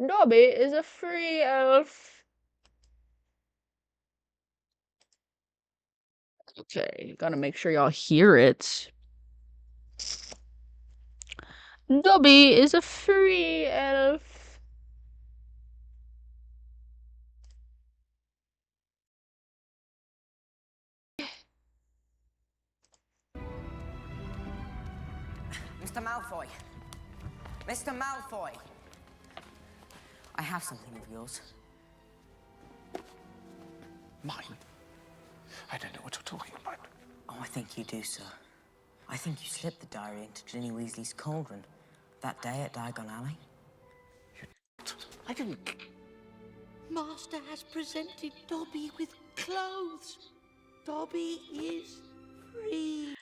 Dobby is a free elf. Okay, gotta make sure y'all hear it. Dobby is a free elf. Mr. Malfoy! Mr. Malfoy! I have something of yours. Mine? I don't know what you're talking about. Oh, I think you do, sir. I think you slipped the diary into Ginny Weasley's cauldron that day at Diagon Alley. I didn't. Master has presented Dobby with clothes. Dobby is free.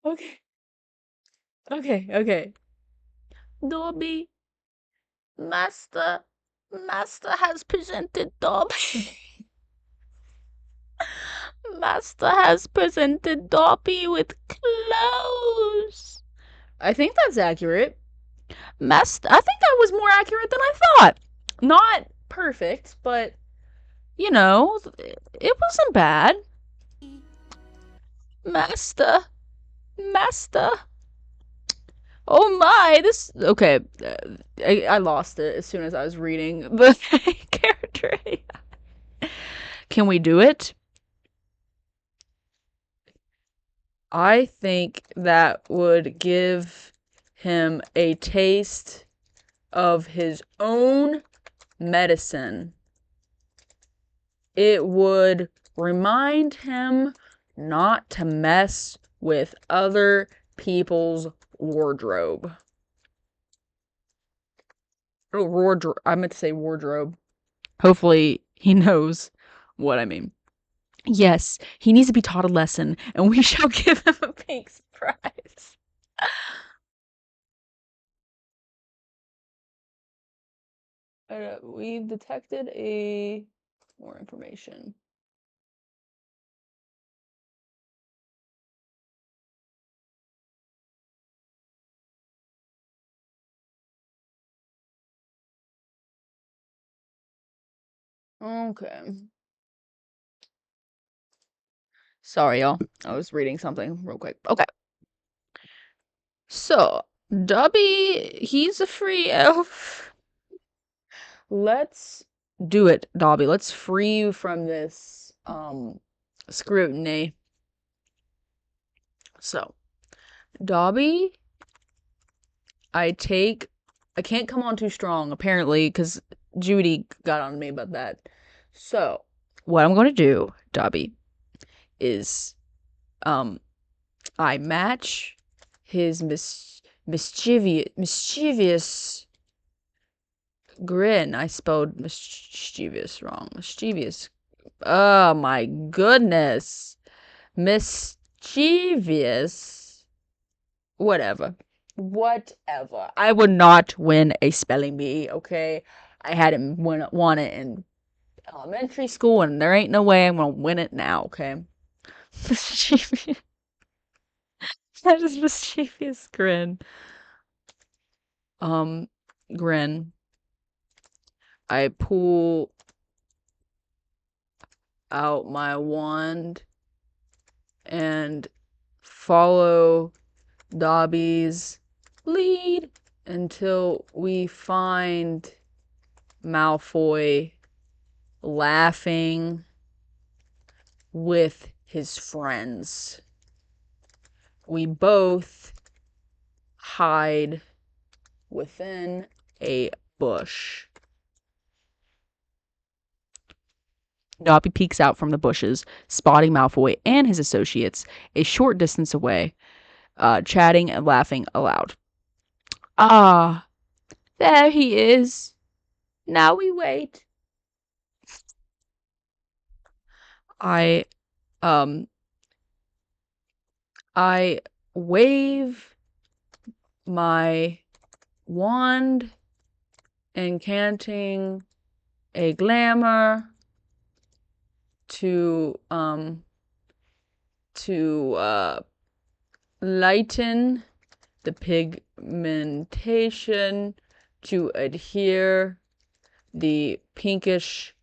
Okay. Okay. Dobby, Master has presented Dobby. Master has presented Dobby with clothes. I think that's accurate. I think that was more accurate than I thought. Not perfect, but it wasn't bad. Master. Oh my, this. Okay, I lost it as soon as I was reading the character. Can we do it? I think that would give him a taste of his own medicine. It would Remind him not to mess with other people's wardrobe. Oh, wardrobe. I meant to say wardrobe. Hopefully he knows what I mean. Yes, he needs to be taught a lesson, and we shall give him a pink surprise. We've detected a more information. Okay. Sorry, y'all. I was reading something real quick. Okay. So, Dobby, he's a free elf. Let's do it, Dobby. Let's free you from this scrutiny. So, Dobby, I can't come on too strong apparently cuz Judy got on me about that. So, what I'm going to do, Dobby, is I match his mischievous grin. I spelled mischievous wrong. Mischievous. Oh my goodness. Mischievous. Whatever. Whatever. I would not win a spelling bee, okay? I hadn't won it in elementary school, and there ain't no way I'm gonna win it now, okay? Mischievous. That is mischievous grin. Um, Grin. I pull out my wand and follow Dobby's lead until we find Malfoy laughing with his friends. We both hide within a bush. Dobby peeks out from the bushes, spotting Malfoy and his associates a short distance away, chatting and laughing aloud. Ah, there he is. Now we wait. I, um, I wave my wand, incanting a glamour to lighten the pigmentation, to adhere the pinkish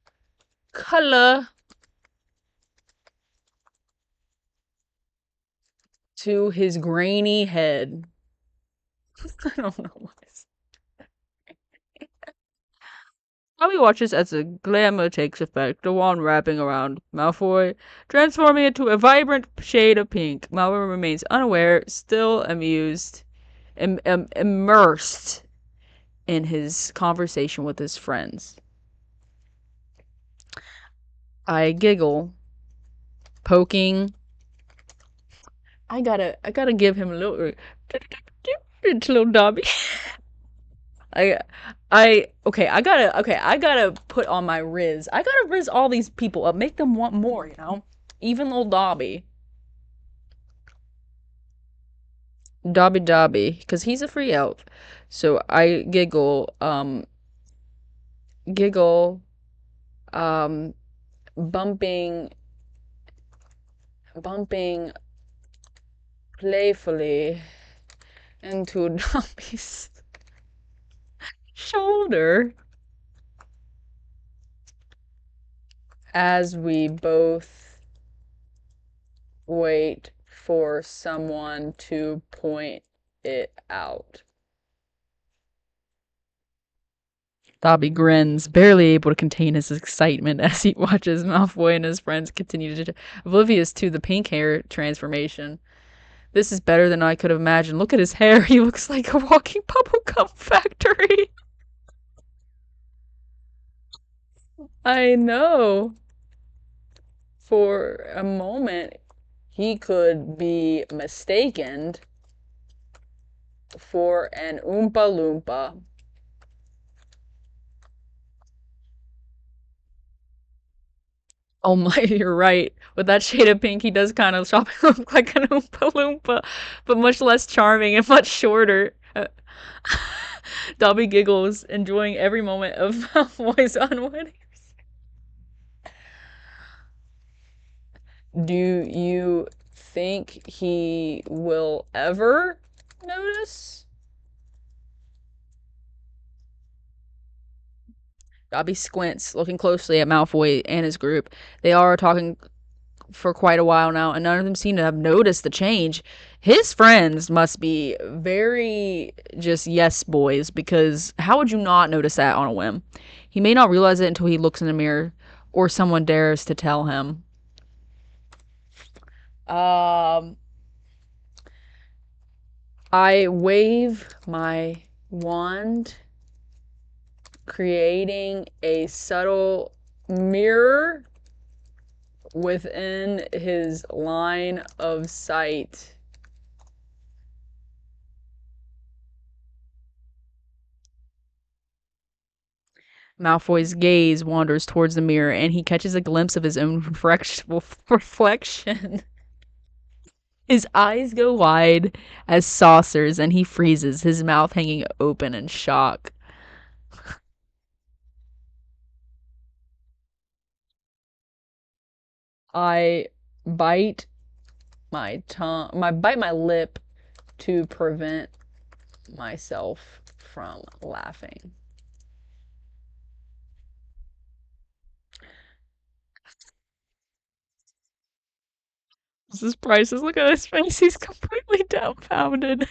color to his grainy head. I don't know why. Tommy watches as the glamour takes effect, the wand wrapping around Malfoy, transforming it to a vibrant shade of pink. Malfoy remains unaware, still amused, immersed in his conversation with his friends. I giggle, poking. I gotta give him a little Dobby. Okay, I gotta put on my Riz. I gotta Riz all these people up, make them want more, you know? Even little Dobby. Dobby, because he's a free elf. So I giggle, um, bumping playfully into Dobby's shoulder as we both wait for someone to point it out. Dobby grins, barely able to contain his excitement as he watches Malfoy and his friends continue to oblivious to the pink hair transformation. This is better than I could have imagined. Look at his hair. He looks like a walking bubblegum factory. I know. For a moment, he could be mistaken for an Oompa Loompa. Oh my, you're right. With that shade of pink, he does kind of look like an Oompa Loompa, but much less charming and much shorter. Dobby giggles, enjoying every moment of Malfoy's unwitting. Do you think he will ever notice? Dobby squints, looking closely at Malfoy and his group. They are talking for quite a while now, and none of them seem to have noticed the change. His friends must be very just yes boys, because how would you not notice that on a whim? He may not realize it until he looks in the mirror, or someone dares to tell him. Um, I wave my wand, creating a subtle mirror within his line of sight. Malfoy's gaze wanders towards the mirror, and he catches a glimpse of his own reflection. His eyes go wide as saucers, and he freezes, his mouth hanging open in shock. I bite bite my lip to prevent myself from laughing. This is priceless. Look at his face. He's completely dumbfounded.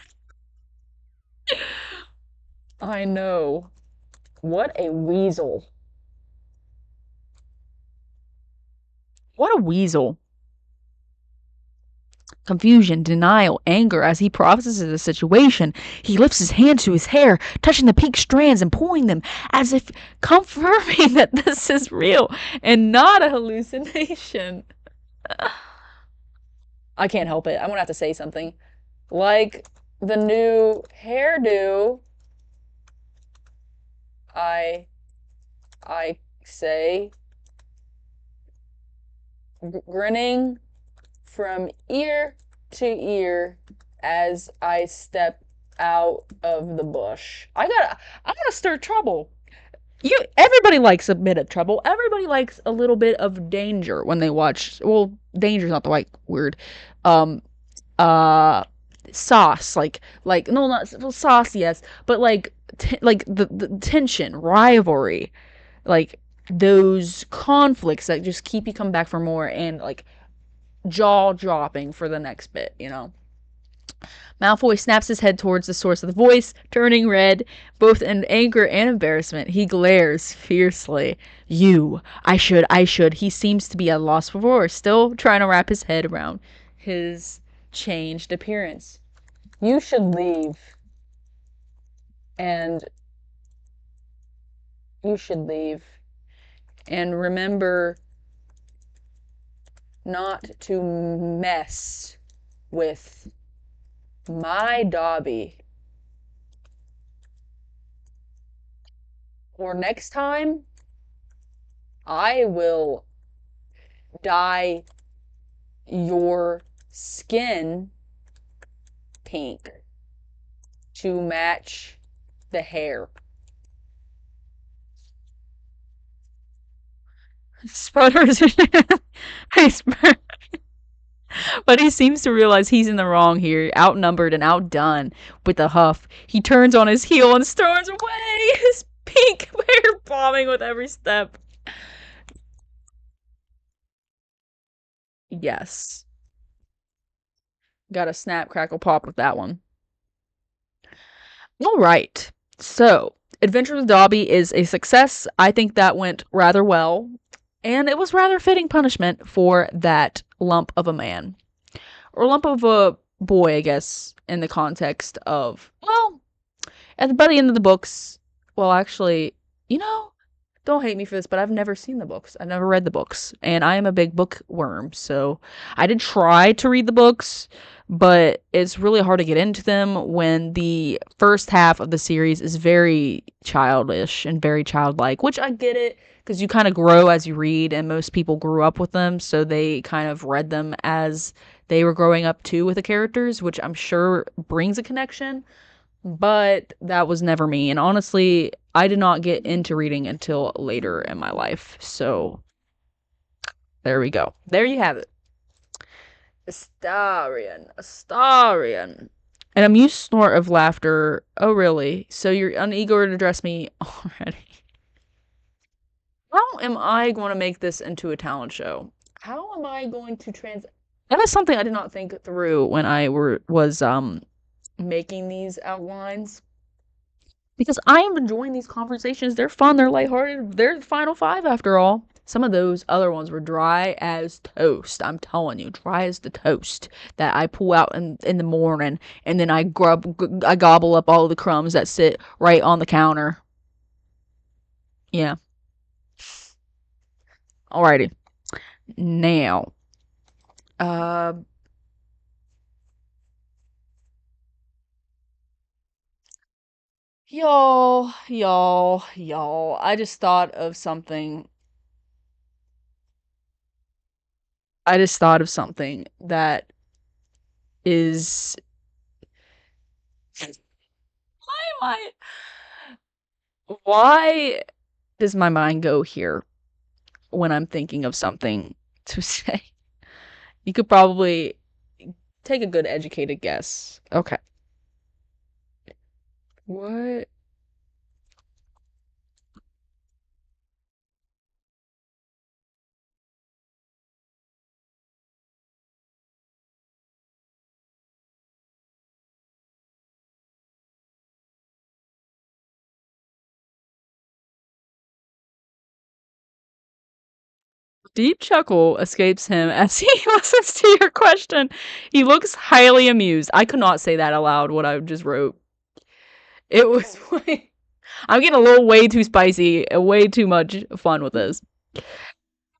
I know. What a weasel. What a weasel. Confusion, denial, anger as he processes the situation. He lifts his hand to his hair, touching the pink strands and pulling them as if confirming that this is real and not a hallucination. I can't help it. I'm gonna have to say something. Like the new hairdo, I I say, grinning from ear to ear as I step out of the bush. I gotta stir trouble. Everybody likes a bit of trouble. Everybody likes a little bit of danger when they watch. Well, danger's not the right word. Um, uh, sauce, like no, not well, sauce, yes, but like the tension, rivalry, like those conflicts that just keep you coming back for more, and like jaw dropping for the next bit. Malfoy snaps his head towards the source of the voice, turning red, both in anger and embarrassment. He glares fiercely. You. I should. He seems to be at a loss for words, still trying to wrap his head around his changed appearance. You should leave. And you should leave. And remember not to mess with my Dobby. Or next time, I will dye your skin pink to match the hair. Sputters. But he seems to realize he's in the wrong here, outnumbered and outdone. With a huff, he turns on his heel and storms away, his pink hair bobbing with every step. Yes. Got a snap, crackle, pop with that one. All right. So, Adventures with Dobby is a success. I think that went rather well. And it was rather fitting punishment for that lump of a man. Or lump of a boy, I guess, in the context of, well, by the end of the books, well, actually, you know, don't hate me for this, but I've never seen the books. I've never read the books, and I am a big bookworm. So I did try to read the books, but it's really hard to get into them when the first half of the series is very childish and very childlike, which I get it because you kind of grow as you read, and most people grew up with them, so they kind of read them as they were growing up too with the characters, which I'm sure brings a connection, but that was never me. And honestly, I did not get into reading until later in my life. So there we go. There you have it. Astarion. Astarion. An amused snort of laughter. Oh, really? So you're uneager to address me already? How am I going to make this into a talent show? How am I going to That is something I did not think through when I was making these outlines. Because I am enjoying these conversations. They're fun, they're lighthearted. They're the final five after all. Some of those other ones were dry as toast. I'm telling you, dry as the toast that I pull out in the morning, and then I gobble up all the crumbs that sit right on the counter. Yeah. Alrighty. Now, uh, y'all. I just thought of something. I just thought of something that is. Why am Why does my mind go here when I'm thinking of something to say? You could probably take a good educated guess. Okay. What? Deep chuckle escapes him as he listens to your question. He looks highly amused. I could not say that aloud, what I just wrote. It was way. I'm getting a little way too spicy, way too much fun with this.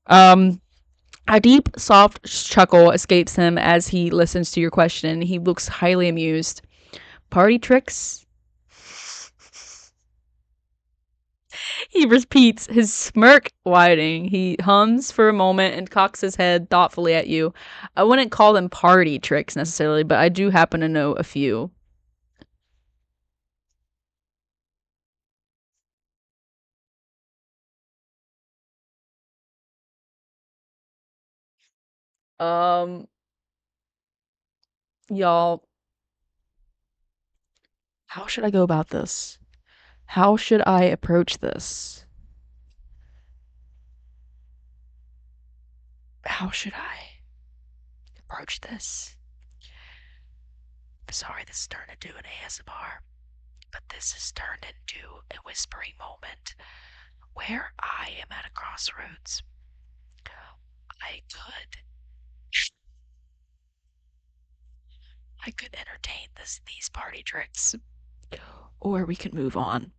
Um, a deep, soft chuckle escapes him as he listens to your question. He looks highly amused. Party tricks? He repeats, his smirk widening. He hums for a moment and cocks his head thoughtfully at you. I wouldn't call them party tricks necessarily, but I do happen to know a few. Um, y'all, how should I go about this? How should I approach this? How should I approach this? Sorry, this is turned into an ASMR, but this has turned into a whispering moment where I am at a crossroads. I could I could entertain these party tricks, or we could move on.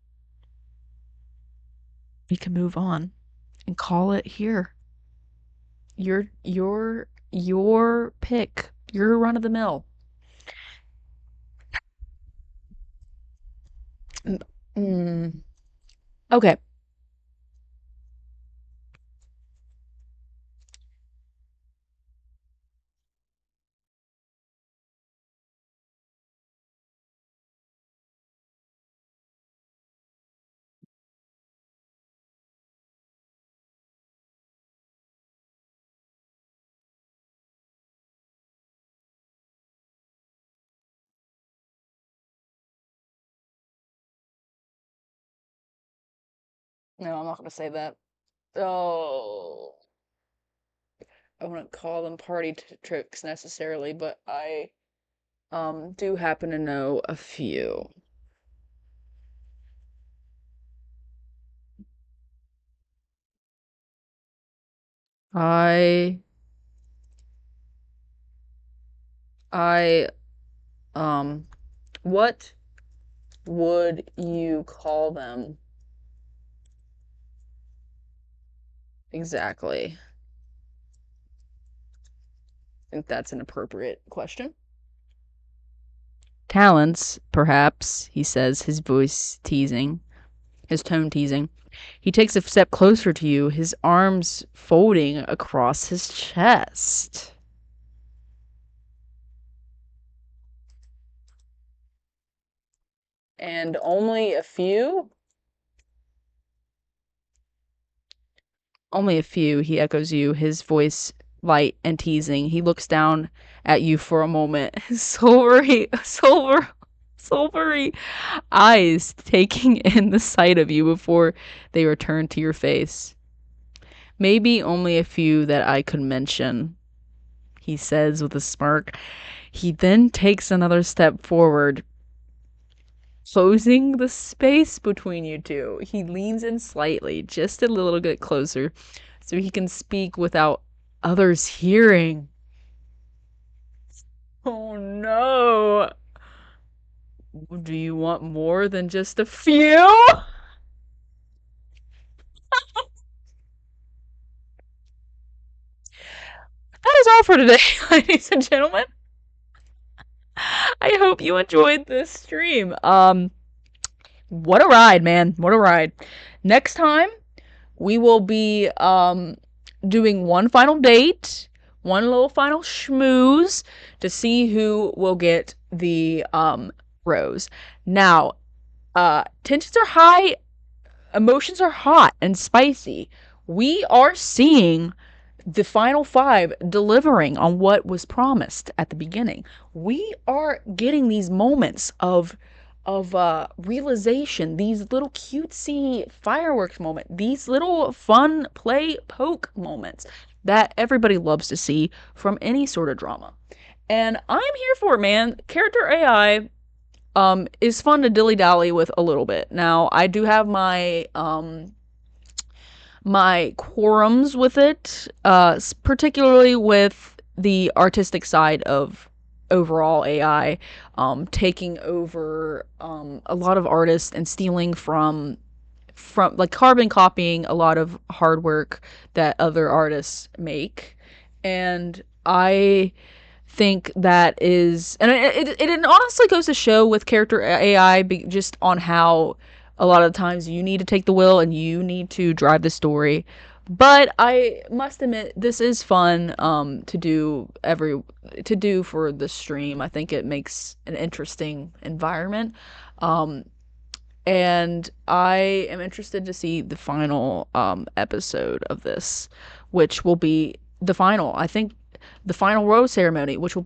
We can move on and call it here. Your pick. Your run of the mill. Mm, okay. No, I'm not gonna say that. Oh, I wouldn't call them party tricks necessarily, but I do happen to know a few. I I um what would you call them Exactly. I think that's an appropriate question. Talents, perhaps, he says, his voice teasing, his tone teasing. He takes a step closer to you, his arms folding across his chest. And only a few, he echoes you, his voice light and teasing. He looks down at you for a moment, his silvery eyes taking in the sight of you before they return to your face. Maybe only a few that I could mention, he says with a smirk. He then takes another step forward, closing the space between you two. He leans in slightly, just a little bit closer, so he can speak without others hearing. Oh no! Do you want more than just a few? That is all for today, ladies and gentlemen. I hope you enjoyed this stream. What a ride, man. What a ride. Next time, we will be doing one final date, one little final schmooze to see who will get the rose. Now, tensions are high, emotions are hot and spicy. We are seeing the final five delivering on what was promised at the beginning. We are getting these moments of realization, these little cutesy fireworks moment, these little fun play poke moments that everybody loves to see from any sort of drama. And I'm here for it, man. Character AI is fun to dilly dally with a little bit. Now, I do have my quorums with it, particularly with the artistic side of overall AI, taking over a lot of artists and stealing from like carbon copying a lot of hard work that other artists make. And I think that is, and it honestly goes to show with character AI, just on how a lot of times you need to take the wheel and you need to drive the story. But I must admit, this is fun to do for the stream. I think it makes an interesting environment. Um, and I am interested to see the final episode of this, which will be the final. I think the final rose ceremony, which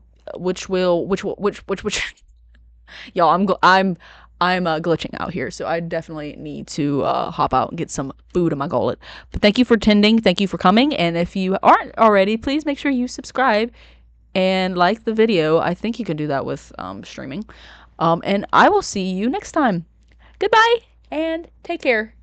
y'all, I'm glitching out here, so I definitely need to hop out and get some food in my gullet. But thank you for attending, thank you for coming, and if you aren't already, please make sure you subscribe and like the video. I think you can do that with streaming. And I will see you next time. Goodbye and take care.